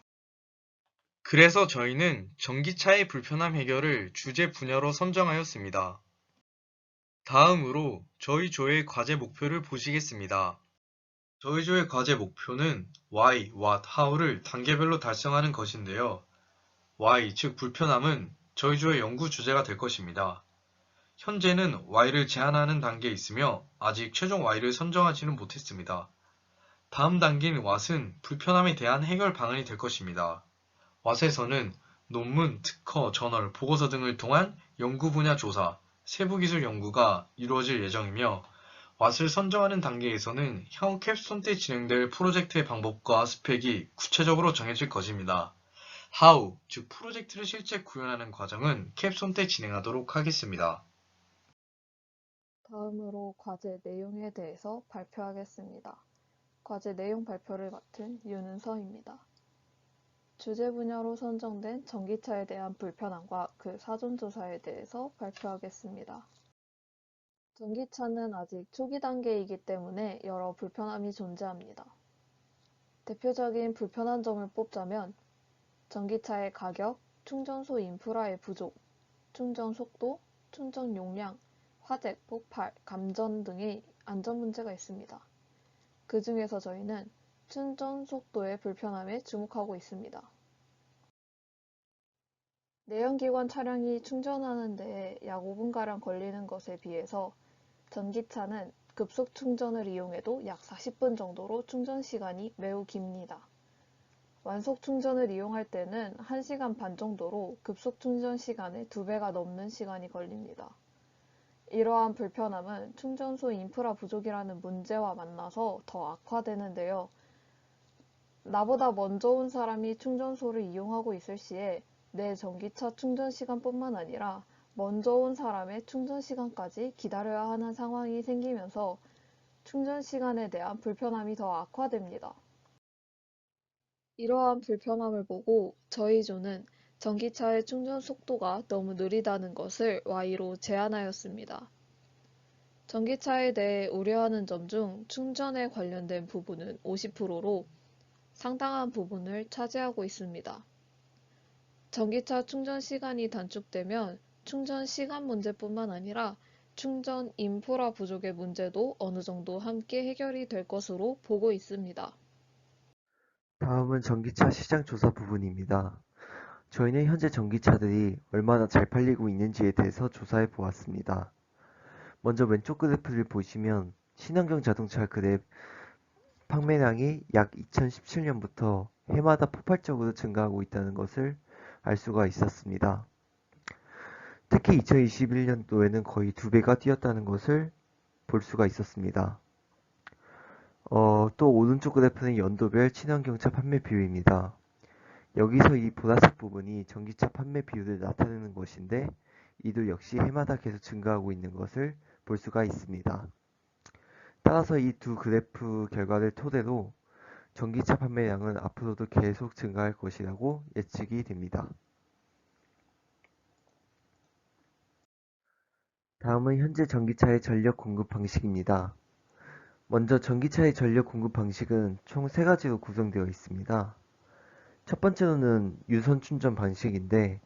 그래서 저희는 전기차의 불편함 해결을 주제 분야로 선정하였습니다. 다음으로 저희 조의 과제 목표를 보시겠습니다. 저희 조의 과제 목표는 Why, What, How를 단계별로 달성하는 것인데요. Why, 즉 불편함은 저희 조의 연구 주제가 될 것입니다. 현재는 Y를 제안하는 단계에 있으며 아직 최종 Y를 선정하지는 못했습니다. 다음 단계인 What은 불편함에 대한 해결 방안이 될 것입니다. What에서는 논문, 특허, 저널, 보고서 등을 통한 연구 분야 조사, 세부 기술 연구가 이루어질 예정이며 What을 선정하는 단계에서는 향후 캡스톤 때 진행될 프로젝트의 방법과 스펙이 구체적으로 정해질 것입니다. How, 즉 프로젝트를 실제 구현하는 과정은 캡스톤 때 진행하도록 하겠습니다. 다음으로 과제 내용에 대해서 발표하겠습니다. 과제 내용 발표를 맡은 윤은서입니다. 주제 분야로 선정된 전기차에 대한 불편함과 그 사전조사에 대해서 발표하겠습니다. 전기차는 아직 초기 단계이기 때문에 여러 불편함이 존재합니다. 대표적인 불편한 점을 뽑자면 전기차의 가격, 충전소 인프라의 부족, 충전 속도, 충전 용량, 화재, 폭발, 감전 등의 안전 문제가 있습니다. 그 중에서 저희는 충전 속도의 불편함에 주목하고 있습니다. 내연기관 차량이 충전하는 데에 약 5분가량 걸리는 것에 비해서 전기차는 급속 충전을 이용해도 약 40분 정도로 충전 시간이 매우 깁니다. 완속 충전을 이용할 때는 1시간 반 정도로 급속 충전 시간의 2배가 넘는 시간이 걸립니다. 이러한 불편함은 충전소 인프라 부족이라는 문제와 만나서 더 악화되는데요. 나보다 먼저 온 사람이 충전소를 이용하고 있을 시에 내 전기차 충전 시간뿐만 아니라 먼저 온 사람의 충전 시간까지 기다려야 하는 상황이 생기면서 충전 시간에 대한 불편함이 더 악화됩니다. 이러한 불편함을 보고 저희 조는 전기차의 충전 속도가 너무 느리다는 것을 Y로 제안하였습니다. 전기차에 대해 우려하는 점 중 충전에 관련된 부분은 50%로 상당한 부분을 차지하고 있습니다. 전기차 충전 시간이 단축되면 충전 시간 문제뿐만 아니라 충전 인프라 부족의 문제도 어느 정도 함께 해결이 될 것으로 보고 있습니다. 다음은 전기차 시장 조사 부분입니다. 저희는 현재 전기차들이 얼마나 잘 팔리고 있는지에 대해서 조사해 보았습니다. 먼저 왼쪽 그래프를 보시면 친환경 자동차 그래프 판매량이 약 2017년부터 해마다 폭발적으로 증가하고 있다는 것을 알 수가 있었습니다. 특히 2021년도에는 거의 2배가 뛰었다는 것을 볼 수가 있었습니다. 또 오른쪽 그래프는 연도별 친환경차 판매 비율입니다. 여기서 이 보라색 부분이 전기차 판매 비율을 나타내는 것인데 이도 역시 해마다 계속 증가하고 있는 것을 볼 수가 있습니다. 따라서 이 두 그래프 결과를 토대로 전기차 판매량은 앞으로도 계속 증가할 것이라고 예측이 됩니다. 다음은 현재 전기차의 전력 공급 방식입니다. 먼저 전기차의 전력 공급 방식은 총 3가지로 구성되어 있습니다. 첫 번째로는 유선 충전 방식인데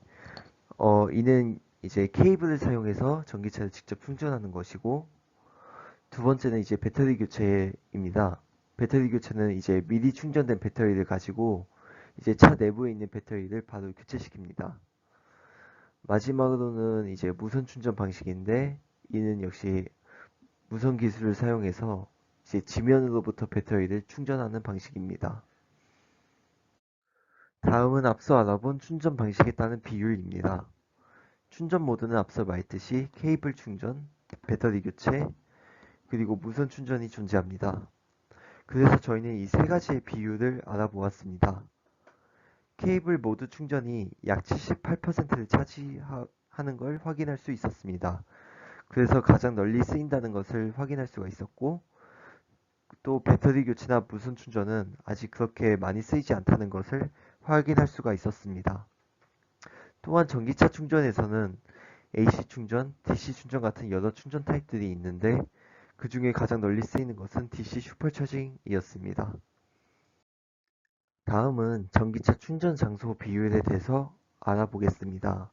이는 이제 케이블을 사용해서 전기차를 직접 충전하는 것이고, 두 번째는 이제 배터리 교체입니다. 배터리 교체는 이제 미리 충전된 배터리를 가지고 이제 차 내부에 있는 배터리를 바로 교체시킵니다. 마지막으로는 이제 무선 충전 방식인데 이는 역시 무선 기술을 사용해서 이제 지면으로부터 배터리를 충전하는 방식입니다. 다음은 앞서 알아본 충전 방식에 따른 비율입니다. 충전 모드는 앞서 말했듯이 케이블 충전, 배터리 교체, 그리고 무선 충전이 존재합니다. 그래서 저희는 이 세 가지의 비율을 알아보았습니다. 케이블 모드 충전이 약 78%를 차지하는 걸 확인할 수 있었습니다. 그래서 가장 널리 쓰인다는 것을 확인할 수가 있었고, 또 배터리 교체나 무선 충전은 아직 그렇게 많이 쓰이지 않다는 것을 확인할 수가 있었습니다. 또한 전기차 충전에서는 AC 충전, DC 충전 같은 여러 충전 타입들이 있는데 그 중에 가장 널리 쓰이는 것은 DC 슈퍼차징이었습니다. 다음은 전기차 충전 장소 비율에 대해서 알아보겠습니다.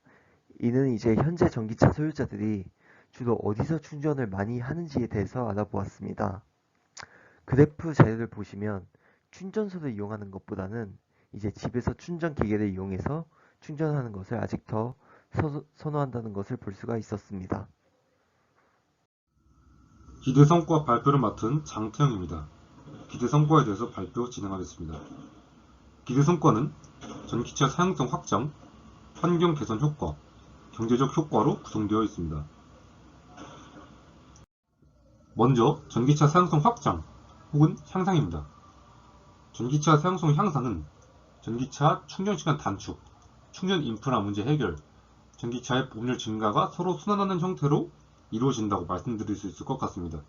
이는 이제 현재 전기차 소유자들이 주로 어디서 충전을 많이 하는지에 대해서 알아보았습니다. 그래프 자료를 보시면 충전소를 이용하는 것보다는 이제 집에서 충전 기계를 이용해서 충전하는 것을 아직 더 선호한다는 것을 볼 수가 있었습니다. 기대 성과 발표를 맡은 장태영입니다. 기대 성과에 대해서 발표 진행하겠습니다. 기대 성과는 전기차 사용성 확장, 환경 개선 효과, 경제적 효과로 구성되어 있습니다. 먼저 전기차 사용성 확장 혹은 향상입니다. 전기차 사용성 향상은 전기차 충전시간 단축, 충전 인프라 문제 해결, 전기차의 보험료 증가가 서로 순환하는 형태로 이루어진다고 말씀드릴 수 있을 것 같습니다.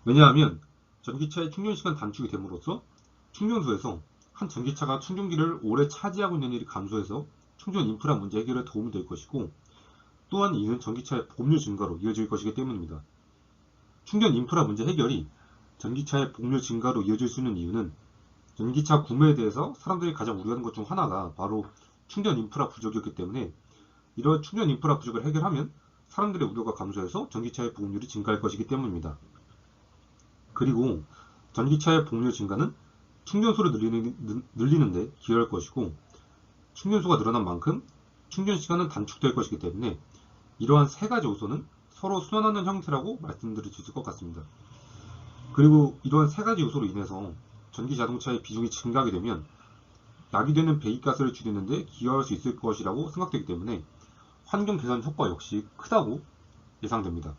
왜냐하면 전기차의 충전시간 단축이 됨으로써 충전소에서 한 전기차가 충전기를 오래 차지하고 있는 일이 감소해서 충전 인프라 문제 해결에 도움이 될 것이고, 또한 이는 전기차의 보험료 증가로 이어질 것이기 때문입니다. 충전 인프라 문제 해결이 전기차의 보험료 증가로 이어질 수 있는 이유는 전기차 구매에 대해서 사람들이 가장 우려하는 것 중 하나가 바로 충전 인프라 부족이었기 때문에, 이런 충전 인프라 부족을 해결하면 사람들의 우려가 감소해서 전기차의 보험료율이 증가할 것이기 때문입니다. 그리고 전기차의 보험료 증가는 충전소를 늘리는 데 기여할 것이고, 충전소가 늘어난 만큼 충전 시간은 단축될 것이기 때문에 이러한 세 가지 요소는 서로 순환하는 형태라고 말씀드릴 수 있을 것 같습니다. 그리고 이러한 세 가지 요소로 인해서 전기 자동차의 비중이 증가하게 되면 야기되는 배기가스를 줄이는 데 기여할 수 있을 것이라고 생각되기 때문에 환경 개선 효과 역시 크다고 예상됩니다.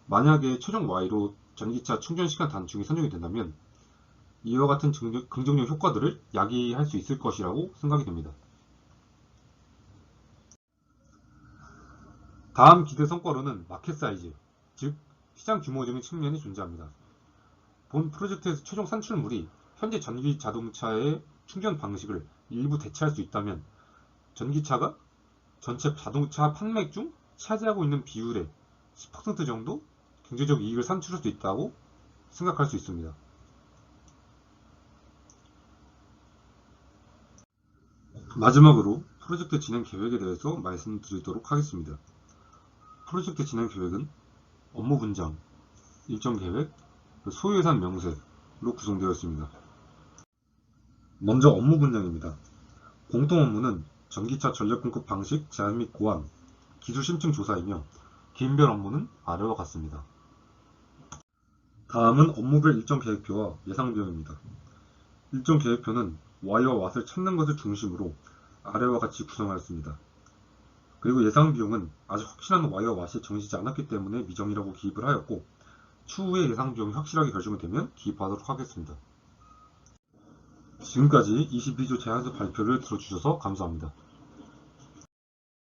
만약에 최종 Y로 전기차 충전 시간 단축이 선정이 된다면 이와 같은 긍정적 효과들을 야기할 수 있을 것이라고 생각이 됩니다. 다음 기대 성과로는 마켓 사이즈, 즉 시장 규모적인 측면이 존재합니다. 본 프로젝트에서 최종 산출물이 현재 전기 자동차의 충전 방식을 일부 대체할 수 있다면 전기차가 전체 자동차 판매액 중 차지하고 있는 비율의 10% 정도 경제적 이익을 산출할 수 있다고 생각할 수 있습니다. 마지막으로 프로젝트 진행 계획에 대해서 말씀드리도록 하겠습니다. 프로젝트 진행 계획은 업무 분장, 일정 계획, 소요 예산 명세로 구성되어 있습니다. 먼저 업무 분장입니다. 공통 업무는 전기차 전력 공급 방식 제안 및 고안, 기술 심층 조사이며 개인별 업무는 아래와 같습니다. 다음은 업무별 일정 계획표와 예상 비용입니다. 일정 계획표는 Y와 왓을 찾는 것을 중심으로 아래와 같이 구성하였습니다. 그리고 예상 비용은 아직 확실한 Y와 왓이 정해지지 않았기 때문에 미정이라고 기입을 하였고, 추후에 예상 비용이 확실하게 결정이 되면 기입하도록 하겠습니다. 지금까지 22조 제안서 발표를 들어주셔서 감사합니다.